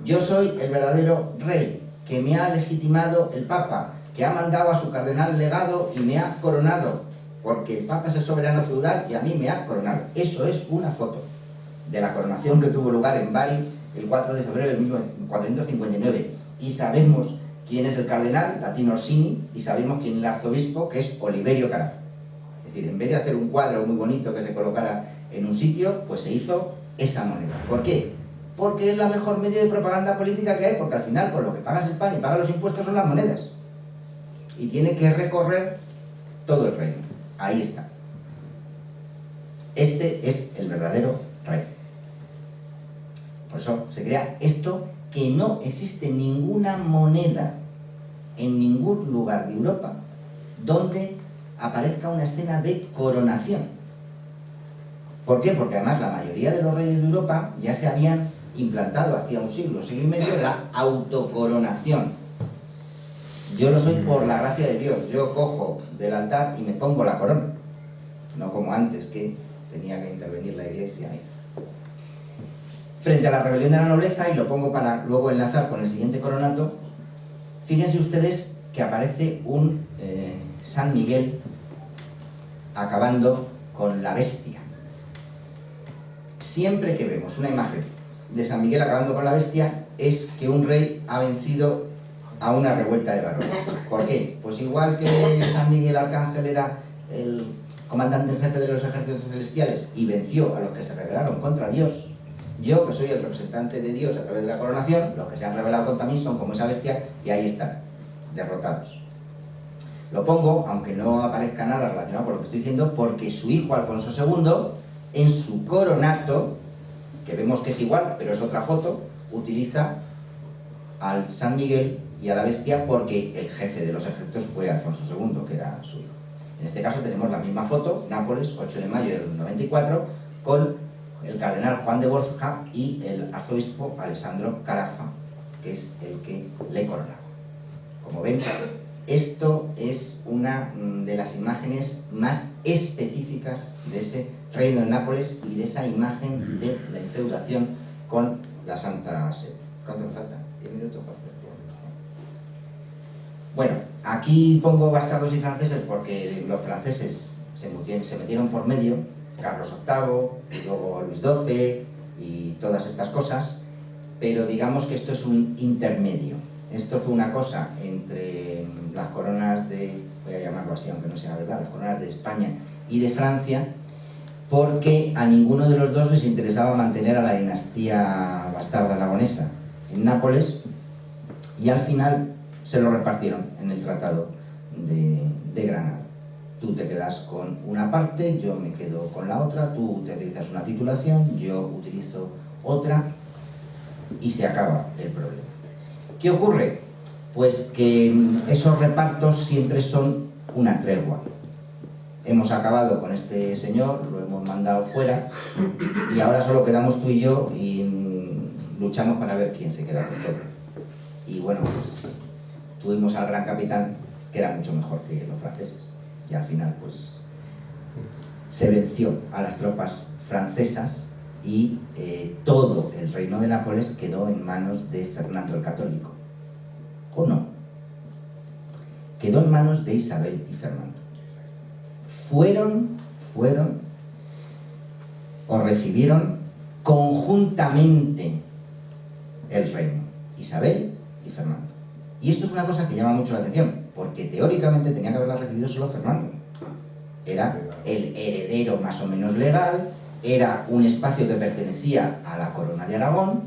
yo soy el verdadero rey, que me ha legitimado el Papa, que ha mandado a su cardenal legado y me ha coronado, porque el Papa es el soberano feudal y a mí me ha coronado. Eso es una foto de la coronación que tuvo lugar en Bari el 4 de febrero de 1459. Y sabemos quién es el cardenal, Latino Orsini, y sabemos quién es el arzobispo, que es Oliverio Carafa. Es decir, en vez de hacer un cuadro muy bonito que se colocara en un sitio, pues se hizo esa moneda. ¿Por qué? Porque es la mejor medio de propaganda política que hay, porque al final, por lo que pagas el pan y pagas los impuestos son las monedas. Y tiene que recorrer todo el reino. Ahí está. Este es el verdadero rey. Por eso se crea esto, que no existe ninguna moneda en ningún lugar de Europa donde aparezca una escena de coronación. ¿Por qué? Porque además la mayoría de los reyes de Europa ya se habían implantado hacía un siglo y medio la autocoronación. Yo lo soy por la gracia de Dios. Yo cojo del altar y me pongo la corona. No como antes, que tenía que intervenir la iglesia. Frente a la rebelión de la nobleza, y lo pongo para luego enlazar con el siguiente coronato, fíjense ustedes que aparece un San Miguel acabando con la bestia. Siempre que vemos una imagen de San Miguel acabando con la bestia, es que un rey ha vencido a una revuelta de varones. ¿Por qué? Pues igual que San Miguel Arcángel era el comandante en jefe de los ejércitos celestiales y venció a los que se rebelaron contra Dios, yo, que soy el representante de Dios a través de la coronación, los que se han rebelado contra mí son como esa bestia, y ahí están, derrotados. Lo pongo, aunque no aparezca nada relacionado con lo que estoy diciendo, porque su hijo Alfonso II, en su coronato, que vemos que es igual, pero es otra foto, utiliza al San Miguel y a la bestia porque el jefe de los ejércitos fue Alfonso II, que era su hijo. En este caso tenemos la misma foto, Nápoles, 8 de mayo del 94, con el cardenal Juan de Borja y el arzobispo Alessandro Carafa, que es el que le coronaba. Como ven, esto es una de las imágenes más específicas de ese reino de Nápoles y de esa imagen de la infeudación con la Santa Sede. ¿Cuánto me falta? 10 minutos para hacer. Bueno, aquí pongo bastardos y franceses porque los franceses se metieron por medio, Carlos VIII, y luego Luis XII y todas estas cosas, pero digamos que esto es un intermedio. Esto fue una cosa entre las coronas de, voy a llamarlo así aunque no sea verdad, las coronas de España y de Francia, porque a ninguno de los dos les interesaba mantener a la dinastía bastarda aragonesa en Nápoles, y al final se lo repartieron en el Tratado de Granada. Tú te quedas con una parte, yo me quedo con la otra, tú utilizas una titulación, yo utilizo otra, y se acaba el problema. ¿Qué ocurre? Pues que esos repartos siempre son una tregua. Hemos acabado con este señor, lo hemos mandado fuera, y ahora solo quedamos tú y yo y luchamos para ver quién se queda con todo. Y bueno, pues tuvimos al gran capitán, que era mucho mejor que los franceses, y al final pues se venció a las tropas francesas y todo el reino de Nápoles quedó en manos de Fernando el Católico. ¿O no? Quedó en manos de Isabel y Fernando. Fueron o recibieron conjuntamente el reino, Isabel y Fernando. Y esto es una cosa que llama mucho la atención, porque teóricamente tenía que haberla recibido solo Fernando. Era el heredero más o menos legal, era un espacio que pertenecía a la corona de Aragón.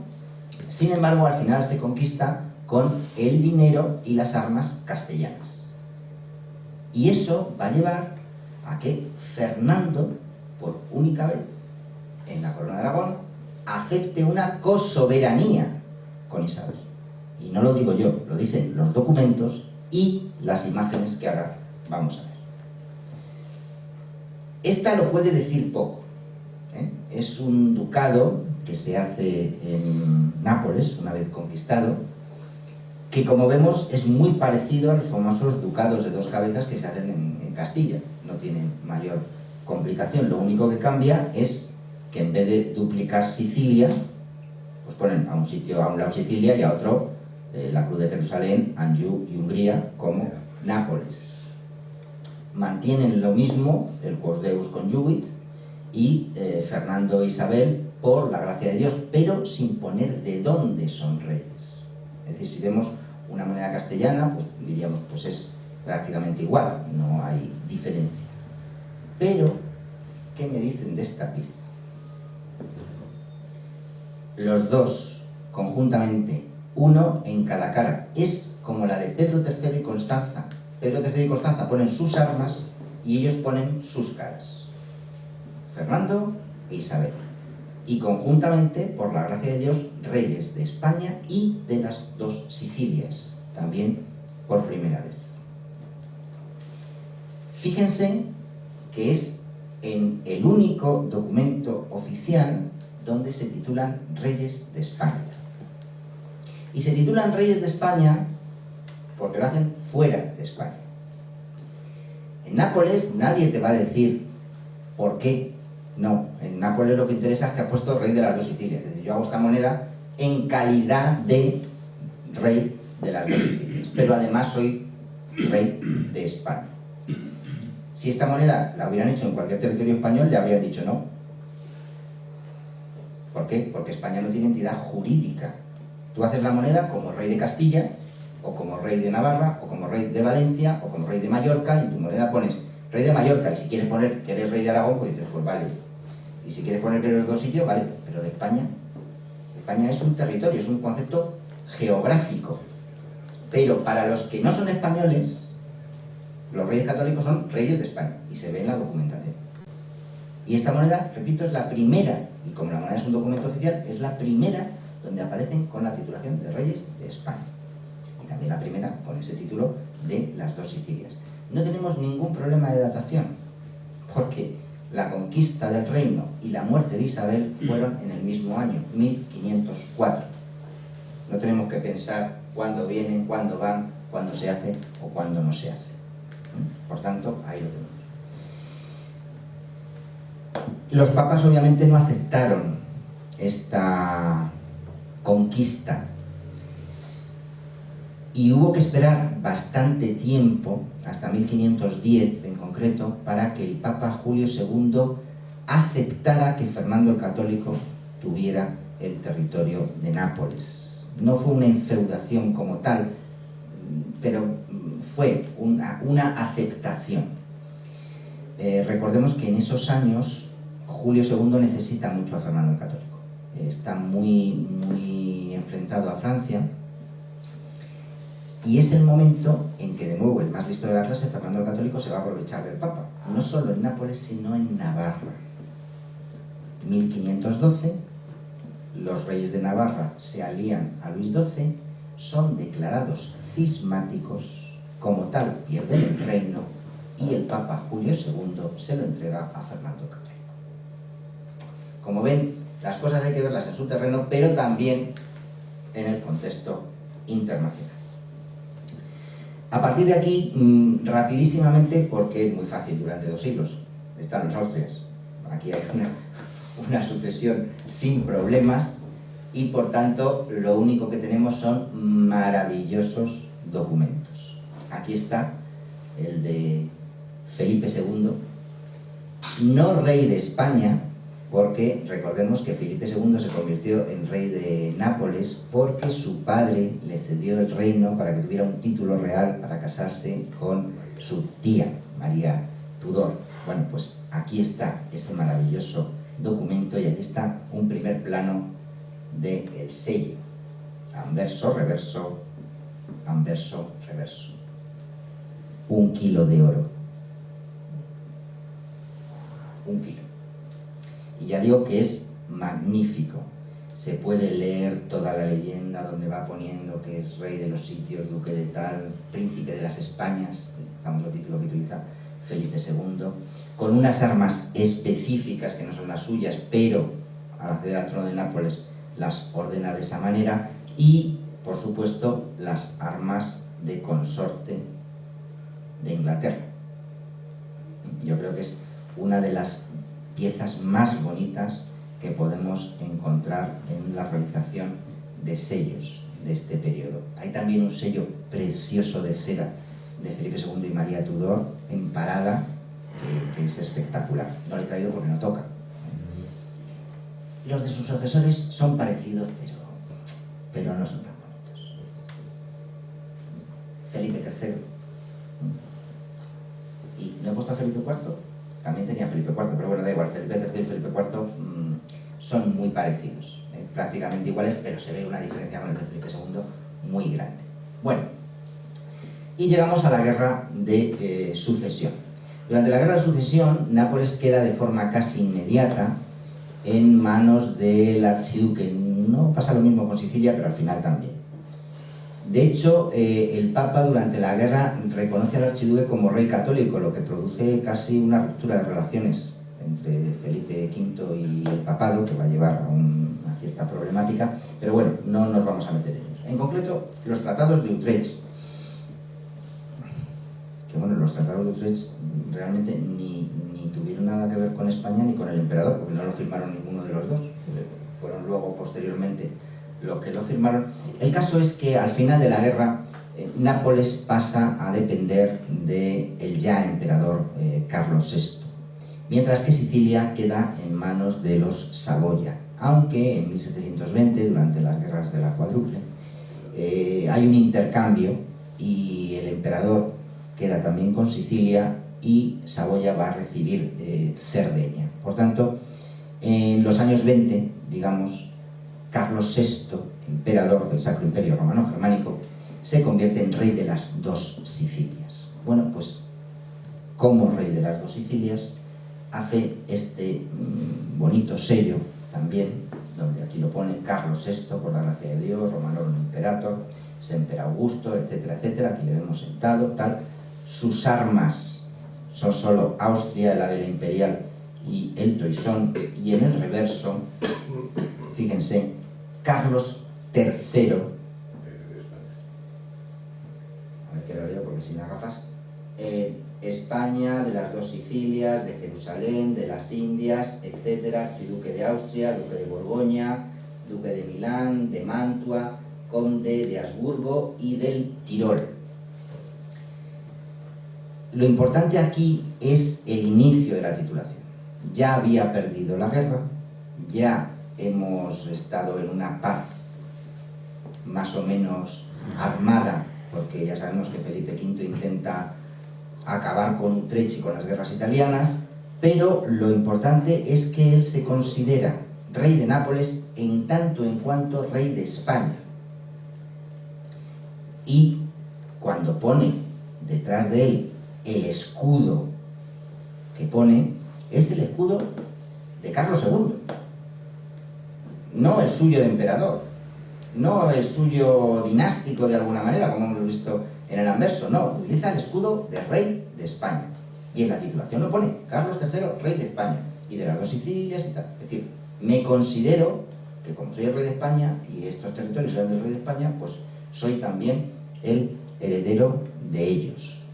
Sin embargo, al final se conquista con el dinero y las armas castellanas. Y eso va a llevar a que Fernando, por única vez en la corona de Aragón, acepte una cosoberanía con Isabel. Y no lo digo yo, lo dicen los documentos y las imágenes que ahora vamos a ver. Esta lo puede decir poco, ¿eh? Es un ducado que se hace en Nápoles, una vez conquistado, que como vemos es muy parecido a los famosos ducados de dos cabezas que se hacen en Castilla. No tienen mayor complicación, lo único que cambia es que en vez de duplicar Sicilia, pues ponen a un lado Sicilia y a otro la Cruz de Jerusalén, Anjou y Hungría como Nápoles. Mantienen lo mismo, el quos deus conjuvit, y Fernando e Isabel por la gracia de Dios, pero sin poner de dónde son reyes. Es decir, si vemos una moneda castellana, pues diríamos, pues es prácticamente igual, no hay diferencia. Pero, ¿qué me dicen de esta pieza? Los dos, conjuntamente, uno en cada cara. Es como la de Pedro III y Constanza. Pedro III y Constanza ponen sus armas y ellos ponen sus caras. Fernando e Isabel. Y conjuntamente, por la gracia de Dios, reyes de España y de las dos Sicilias, también por primera vez. Fíjense que es en el único documento oficial donde se titulan Reyes de España. Y se titulan Reyes de España porque lo hacen fuera de España. En Nápoles nadie te va a decir por qué. No, en Nápoles lo que interesa es que ha puesto rey de las dos Sicilias. Es decir, yo hago esta moneda en calidad de rey de las dos Sicilias, pero además soy rey de España. Si esta moneda la hubieran hecho en cualquier territorio español, le habrían dicho no. ¿Por qué? Porque España no tiene entidad jurídica. Tú haces la moneda como rey de Castilla, o como rey de Navarra, o como rey de Valencia, o como rey de Mallorca, y en tu moneda pones rey de Mallorca, y si quieres poner que eres rey de Aragón, pues dices, pues vale. Y si quieres poner que eres de dos sitios, vale. Pero de España, España es un territorio, es un concepto geográfico. Pero para los que no son españoles, los reyes católicos son reyes de España, y se ve en la documentación. Y esta moneda, repito, es la primera, y como la moneda es un documento oficial, es la primera donde aparecen con la titulación de reyes de España. Y también la primera con ese título de las dos Sicilias. No tenemos ningún problema de datación, porque la conquista del reino y la muerte de Isabel fueron en el mismo año, 1504. No tenemos que pensar cuándo vienen, cuándo van, cuándo se hace o cuándo no se hace. Por tanto, ahí lo tenemos. Los papas obviamente no aceptaron esta conquista y hubo que esperar bastante tiempo, hasta 1510 en concreto, para que el Papa Julio II aceptara que Fernando el Católico tuviera el territorio de Nápoles. No fue una infeudación como tal, pero fue una aceptación. Recordemos que en esos años Julio II necesita mucho a Fernando el Católico. Está muy enfrentado a Francia, y es el momento en que, de nuevo, el más listo de la clase, Fernando el Católico, se va a aprovechar del Papa, no solo en Nápoles, sino en Navarra. 1512, los reyes de Navarra se alían a Luis XII, son declarados cismáticos, como tal pierden el reino, y el Papa Julio II se lo entrega a Fernando el Católico. Como ven, las cosas hay que verlas en su terreno, pero también en el contexto internacional. A partir de aquí, rapidísimamente, porque es muy fácil, durante 2 siglos están los Austrias. Aquí hay una sucesión sin problemas y, por tanto, lo único que tenemos son maravillosos documentos. Aquí está el de Felipe II, no rey de España, porque recordemos que Felipe II se convirtió en rey de Nápoles porque su padre le cedió el reino para que tuviera un título real para casarse con su tía, María Tudor. Bueno, pues aquí está ese maravilloso documento y aquí está un primer plano del sello. Anverso, reverso, anverso, reverso. 1 kilo de oro. 1 kilo. Y ya digo que es magnífico. Se puede leer toda la leyenda donde va poniendo que es rey de los sitios, duque de tal, príncipe de las Españas, vamos, el título que utiliza Felipe II, con unas armas específicas que no son las suyas, pero al acceder al trono de Nápoles las ordena de esa manera, y, por supuesto, las armas de consorte de Inglaterra. Yo creo que es una de las piezas más bonitas que podemos encontrar en la realización de sellos de este periodo. Hay también un sello precioso de cera de Felipe II y María Tudor en Parada, que es espectacular. No lo he traído porque no toca. Los de sus sucesores son parecidos, pero no son tan bonitos. Felipe III. Y no he puesto a Felipe IV. También tenía Felipe IV, pero bueno, da igual, Felipe III y Felipe IV son muy parecidos, prácticamente iguales, pero se ve una diferencia con el de Felipe II muy grande. Bueno, y llegamos a la guerra de sucesión. Durante la guerra de sucesión, Nápoles queda de forma casi inmediata en manos del archiduque. No pasa lo mismo con Sicilia, pero al final también. De hecho, el Papa durante la guerra reconoce al archiduque como rey católico, lo que produce casi una ruptura de relaciones entre Felipe V y el papado, que va a llevar a una cierta problemática, pero bueno, no nos vamos a meter en ellos. En concreto, los tratados de Utrecht, que bueno, los tratados de Utrecht realmente ni tuvieron nada que ver con España ni con el emperador, porque no lo firmaron ninguno de los dos, fueron luego, posteriormente, los que lo firmaron. El caso es que al final de la guerra, Nápoles pasa a depender del ya emperador Carlos VI, mientras que Sicilia queda en manos de los Saboya, aunque en 1720, durante las guerras de la Cuádruple, hay un intercambio y el emperador queda también con Sicilia y Saboya va a recibir Cerdeña. Por tanto, en los años 20, digamos, Carlos VI, emperador del Sacro Imperio Romano Germánico, se convierte en rey de las 2 Sicilias. Bueno, pues como rey de las 2 Sicilias hace este bonito sello también, donde aquí lo pone Carlos VI, por la gracia de Dios, Romanorum Imperator, Semper Augusto, etcétera, etcétera. Aquí le vemos sentado, tal. Sus armas son solo Austria, el águila imperial y el toisón, y en el reverso, fíjense, Carlos III, a ver que lo leo porque sin las gafas, España, de las 2 Sicilias, de Jerusalén, de las Indias, etcétera, archiduque de Austria, duque de Borgoña, duque de Milán, de Mantua, conde de Habsburgo y del Tirol. Lo importante aquí es el inicio de la titulación. Ya había perdido la guerra, ya hemos estado en una paz más o menos armada, porque ya sabemos que Felipe V intenta acabar con Utrecht y con las guerras italianas, pero lo importante es que él se considera rey de Nápoles en tanto en cuanto rey de España. Y cuando pone detrás de él el escudo que pone, es el escudo de Carlos II, no el suyo de emperador, no el suyo dinástico de alguna manera, como hemos visto en el anverso, no, utiliza el escudo de rey de España. Y en la titulación lo pone Carlos III, rey de España, y de las dos Sicilias y tal. Es decir, me considero que como soy el rey de España y estos territorios eran del rey de España, pues soy también el heredero de ellos.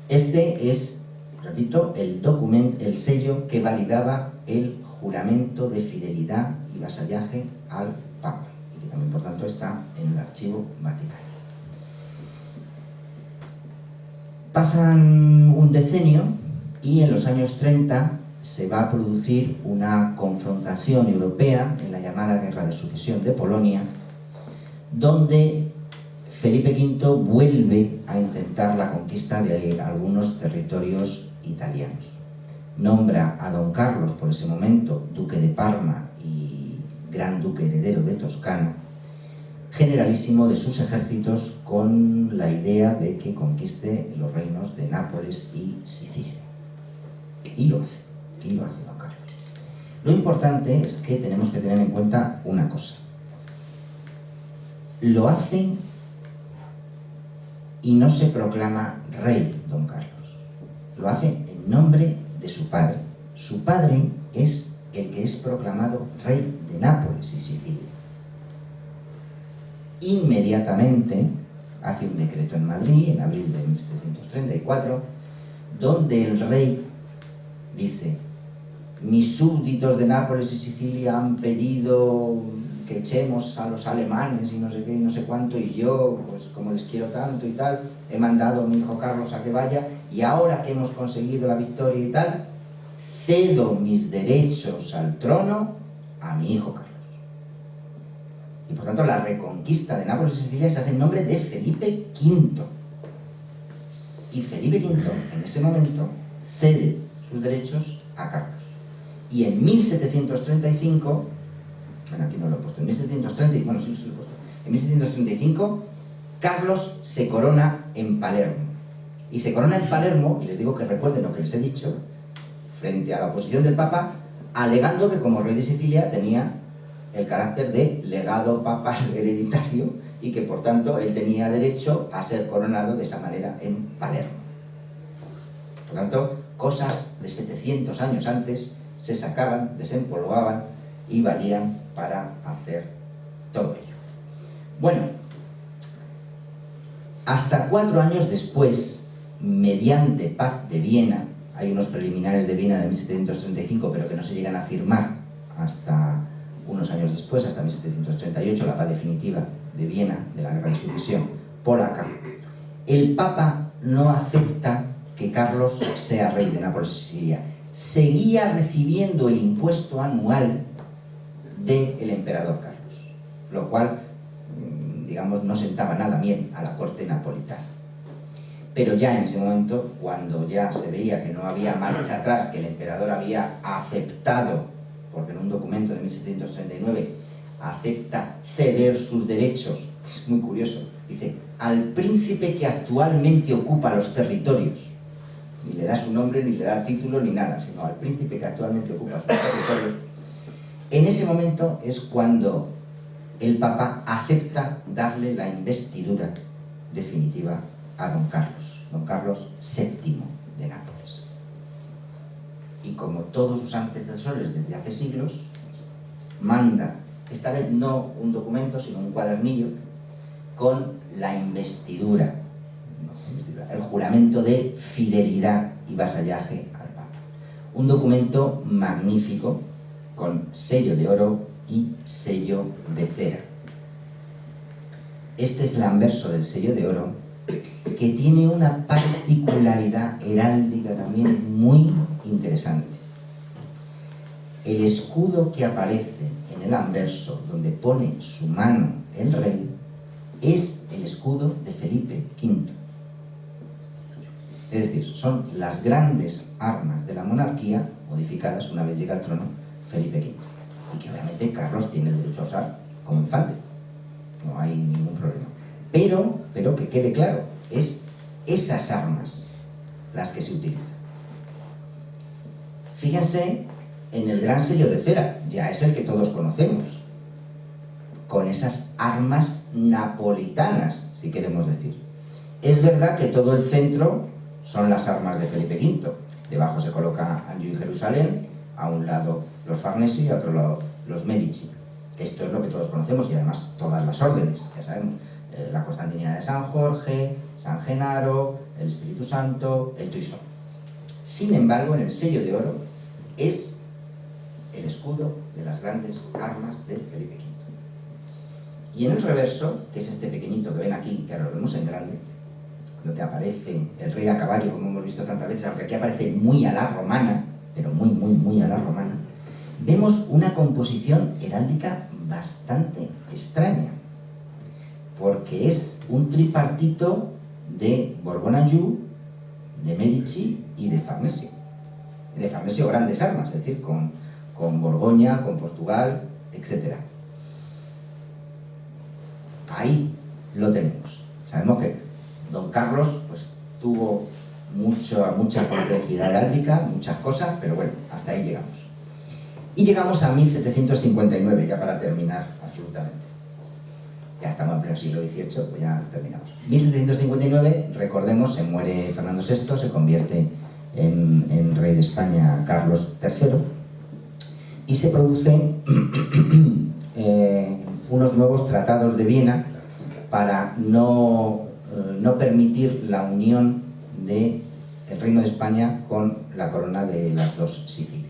Este es, repito, el documento, el sello que validaba el juramento de fidelidad y vasallaje al Papa, y que también, por tanto, está en el Archivo Vaticano. Pasan un decenio y en los años 30 se va a producir una confrontación europea en la llamada Guerra de Sucesión de Polonia, donde Felipe V vuelve a intentar la conquista de algunos territorios italianos. Nombra a don Carlos, por ese momento, duque de Parma y gran duque heredero de Toscana, generalísimo de sus ejércitos, con la idea de que conquiste los reinos de Nápoles y Sicilia. Y lo hace don Carlos. Lo importante es que tenemos que tener en cuenta una cosa. Lo hace y no se proclama rey don Carlos. Lo hace en nombre de su padre. Su padre es el que es proclamado rey de Nápoles y Sicilia. Inmediatamente hace un decreto en Madrid, en abril de 1734, donde el rey dice: mis súbditos de Nápoles y Sicilia han pedido que echemos a los alemanes y no sé qué y no sé cuánto, y yo, pues como les quiero tanto y tal, he mandado a mi hijo Carlos a que vaya, y ahora que hemos conseguido la victoria y tal, cedo mis derechos al trono a mi hijo Carlos. Y por tanto la reconquista de Nápoles y Sicilia se hace en nombre de Felipe V. Y Felipe V en ese momento cede sus derechos a Carlos. Y en 1735, bueno, aquí no lo he puesto, en 1730, bueno, sí lo he puesto, en 1735 Carlos se corona en Palermo. Y se corona en Palermo, y les digo que recuerden lo que les he dicho, frente a la oposición del Papa, alegando que como rey de Sicilia tenía el carácter de legado papal hereditario y que por tanto él tenía derecho a ser coronado de esa manera en Palermo. Por tanto, cosas de 700 años antes se sacaban, desempolvaban y valían para hacer todo ello. Bueno, hasta 4 años después, mediante Paz de Viena, hay unos preliminares de Viena de 1735, pero que no se llegan a firmar hasta unos años después, hasta 1738, la paz definitiva de Viena, de la Guerra de Sucesión polaca, el Papa no acepta que Carlos sea rey de Nápoles y Sicilia. Seguía recibiendo el impuesto anual del emperador Carlos, lo cual, digamos, no sentaba nada bien a la corte napolitana. Pero ya en ese momento, cuando ya se veía que no había marcha atrás, que el emperador había aceptado, porque en un documento de 1739 acepta ceder sus derechos, que es muy curioso, dice, al príncipe que actualmente ocupa los territorios, ni le da su nombre, ni le da título, ni nada, sino al príncipe que actualmente ocupa sus territorios. En ese momento es cuando el Papa acepta darle la investidura definitiva a don Carlos VII de Nápoles. Y como todos sus antecesores desde hace siglos, manda, esta vez no un documento, sino un cuadernillo, con la investidura, el juramento de fidelidad y vasallaje al Papa. Un documento magnífico, con sello de oro y sello de cera. Este es el anverso del sello de oro, que tiene una particularidad heráldica también muy interesante. El escudo que aparece en el anverso, donde pone su mano el rey, es el escudo de Felipe V. Es decir, son las grandes armas de la monarquía modificadas una vez llega al trono Felipe V. Y que obviamente Carlos tiene el derecho a usar como infante. No hay ningún problema. Pero que quede claro, es esas armas las que se utilizan. Fíjense en el gran sello de cera, ya es el que todos conocemos, con esas armas napolitanas, si queremos decir. Es verdad que todo el centro son las armas de Felipe V. Debajo se coloca Anjou y Jerusalén, a un lado los Farnesio y a otro lado los Medici. Esto es lo que todos conocemos y además todas las órdenes, ya sabemos. La Constantinina de San Jorge, San Genaro, el Espíritu Santo, el Toisón. Sin embargo, en el sello de oro es el escudo de las grandes armas de Felipe V. Y en el reverso, que es este pequeñito que ven aquí, que ahora lo vemos en grande, donde aparece el rey a caballo, como hemos visto tantas veces, aunque aquí aparece muy a la romana, pero muy a la romana, vemos una composición heráldica bastante extraña, porque es un tripartito de Borbón-Anjou, de Medici y de Farnesio. De Farnesio grandes armas, es decir, con Borgoña, con Portugal, etc. Ahí lo tenemos. Sabemos que don Carlos pues, tuvo mucha complejidad heráldica, muchas cosas, pero bueno, hasta ahí llegamos. Y llegamos a 1759, ya para terminar absolutamente. Ya estamos en pleno siglo XVIII, pues ya terminamos. 1759, recordemos, se muere Fernando VI, se convierte en rey de España Carlos III, y se producen unos nuevos tratados de Viena para no permitir la unión del Reino de España con la corona de las dos Sicilias.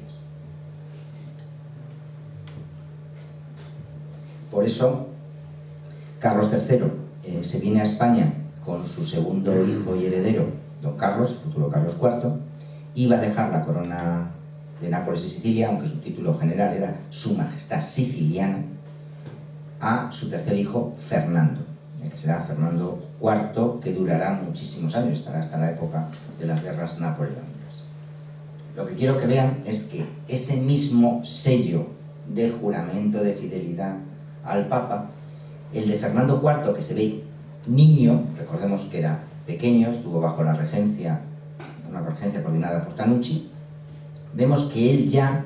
Por eso, Carlos III se viene a España con su segundo hijo y heredero, don Carlos, el futuro Carlos IV, iba a dejar la corona de Nápoles y Sicilia, aunque su título general era Su Majestad Siciliana, a su tercer hijo, Fernando, que será Fernando IV, que durará muchísimos años, estará hasta la época de las guerras napoleónicas. Lo que quiero que vean es que ese mismo sello de juramento de fidelidad al Papa, el de Fernando IV, que se ve niño, recordemos que era pequeño, estuvo bajo la regencia, una regencia coordinada por Tanucci, vemos que él ya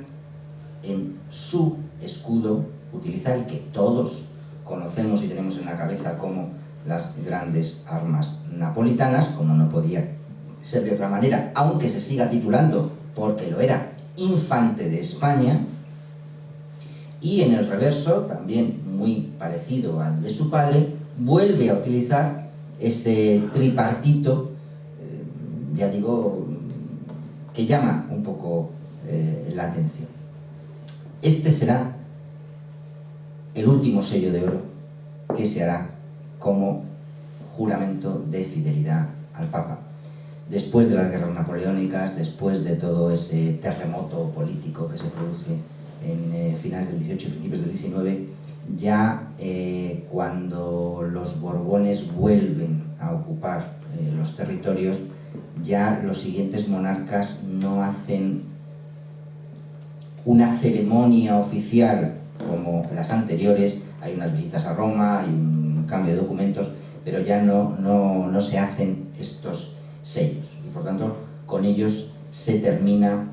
en su escudo utiliza el que todos conocemos y tenemos en la cabeza como las grandes armas napolitanas, como no podía ser de otra manera, aunque se siga titulando porque lo era infante de España. Y en el reverso, también muy parecido al de su padre, vuelve a utilizar ese tripartito, ya digo, que llama un poco la atención. Este será el último sello de oro que se hará como juramento de fidelidad al Papa. Después de las guerras napoleónicas, después de todo ese terremoto político que se produce en finales del 18 y principios del 19, ya cuando los Borbones vuelven a ocupar los territorios, ya los siguientes monarcas no hacen una ceremonia oficial como las anteriores. Hay unas visitas a Roma, hay un cambio de documentos, pero ya no se hacen estos sellos. Y por tanto, con ellos se termina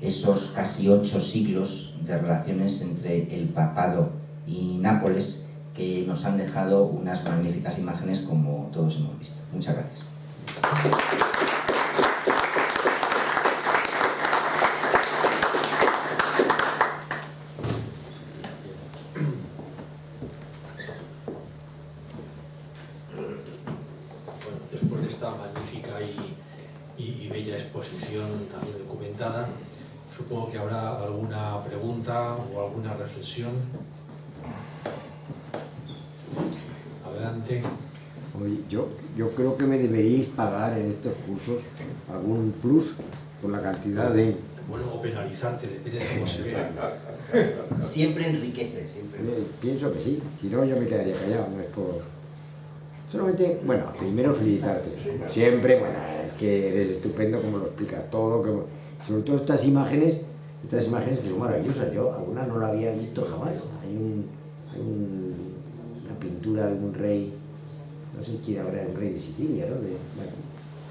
esos casi 8 siglos de relaciones entre el papado y Nápoles, que nos han dejado unas magníficas imágenes como todos hemos visto. Muchas gracias. Bueno, después de esta magnífica y bella exposición también documentada, supongo que habrá alguna pregunta o alguna reflexión. Adelante. Oye, yo creo que me deberíais pagar en estos cursos algún plus por la cantidad de... Bueno, o penalizante, depende de cómo se vea. Siempre enriquece, siempre. Pienso que sí, si no yo me quedaría callado, no es por... Solamente, bueno, primero felicitarte, como siempre, bueno, es que eres estupendo como lo explicas todo, sobre todo estas imágenes que son maravillosas, yo algunas no las había visto jamás. Hay una pintura de un rey, no sé quién habrá, un rey de Sicilia, ¿no? Bueno,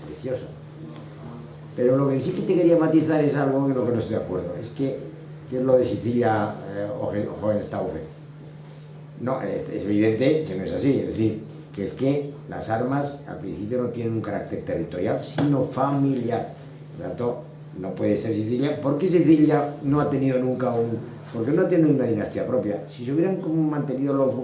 preciosa. Pero lo que sí que te quería matizar es algo en lo que no estoy de acuerdo, es que es lo de Sicilia Hohenstaufen. No, es evidente que no es así, es decir, que es que las armas al principio no tienen un carácter territorial, sino familiar. Por lo tanto, no puede ser Sicilia. ¿Por qué Sicilia no ha tenido nunca porque no tiene una dinastía propia? Si se hubieran como mantenido los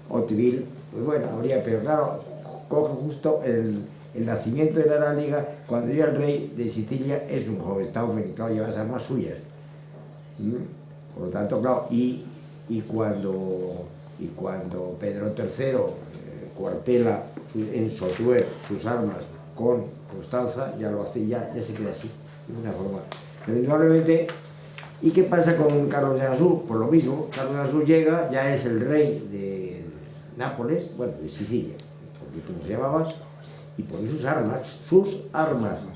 Hauteville, pues bueno, habría, pero claro, coge justo el nacimiento de la heráldica, cuando ya el rey de Sicilia es un Hohenstaufen, claro, lleva las armas suyas. Por lo tanto, claro, y cuando Pedro III cuartela en Sotuer sus armas con Constanza, ya lo hace, ya se queda así, de una forma. Pero indudablemente, ¿y qué pasa con Carlos de Anjou? Pues lo mismo, Carlos de Anjou llega, ya es el rey de Nápoles, bueno, de Sicilia, porque como se llamaba, y pone sus armas,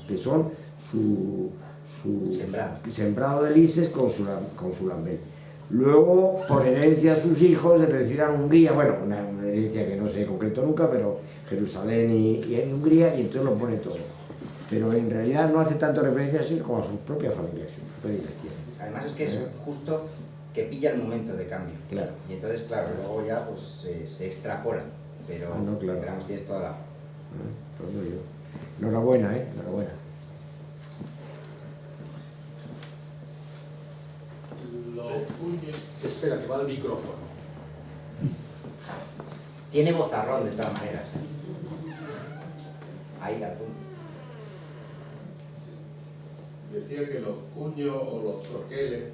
que son su sembrado de lises con su lambel. Luego, por herencia a sus hijos, le recibirán Hungría, bueno, una herencia que no sé concreto nunca, pero Jerusalén y en Hungría, y entonces lo pone todo. Pero en realidad no hace tanto referencia a sí como a su propia familia, a su propia dinastía. Además es que es justo que pilla el momento de cambio. Claro. Y entonces, claro, luego ya pues se extrapola. Pero, no, claro. Esperamos, tienes toda la... Pues no yo. Enhorabuena, enhorabuena. Espera, que va el micrófono. Tiene bozarrón de todas maneras. Ahí al fondo. Decía que los cuños o los troqueles,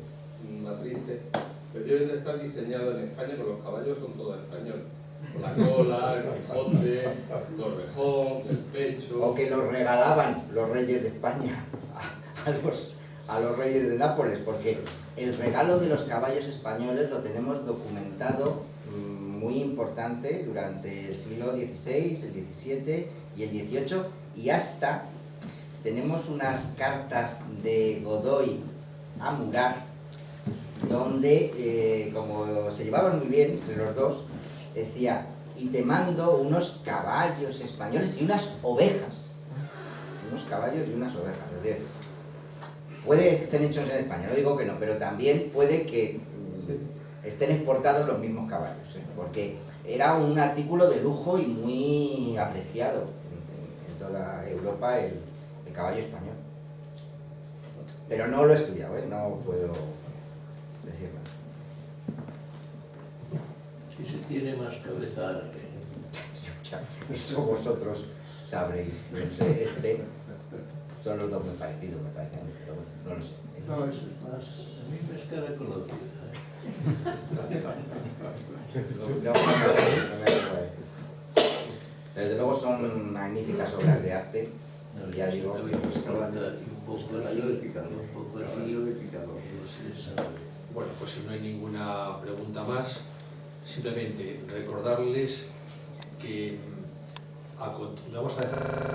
matrices, pues deben de estar diseñados en España, porque los caballos son todos españoles. Con la cola, el Quijote, el orejón, el pecho... O que los regalaban los reyes de España a los reyes de Nápoles, porque el regalo de los caballos españoles lo tenemos documentado muy importante durante el siglo XVI, el XVII y el XVIII, y hasta tenemos unas cartas de Godoy a Murat, donde, como se llevaban muy bien entre los dos, decía: y te mando unos caballos españoles y unas ovejas. Unos caballos y unas ovejas. Es decir, puede que estén hechos en España, no digo que no, pero también puede que estén exportados los mismos caballos, porque era un artículo de lujo y muy apreciado en toda Europa el caballo español. Pero no lo he estudiado, no puedo decirlo. Si se tiene más cabeza árabe. Eso vosotros sabréis. No sé, son los dos muy parecidos, me parece, pero no lo sé. No, eso es más... A mí me es cara conocida. No me atrevo a decir. Desde luego son magníficas obras de arte. Y ya digo que... un poco de picador. Bueno, pues si no hay ninguna pregunta más, simplemente recordarles que vamos a dejar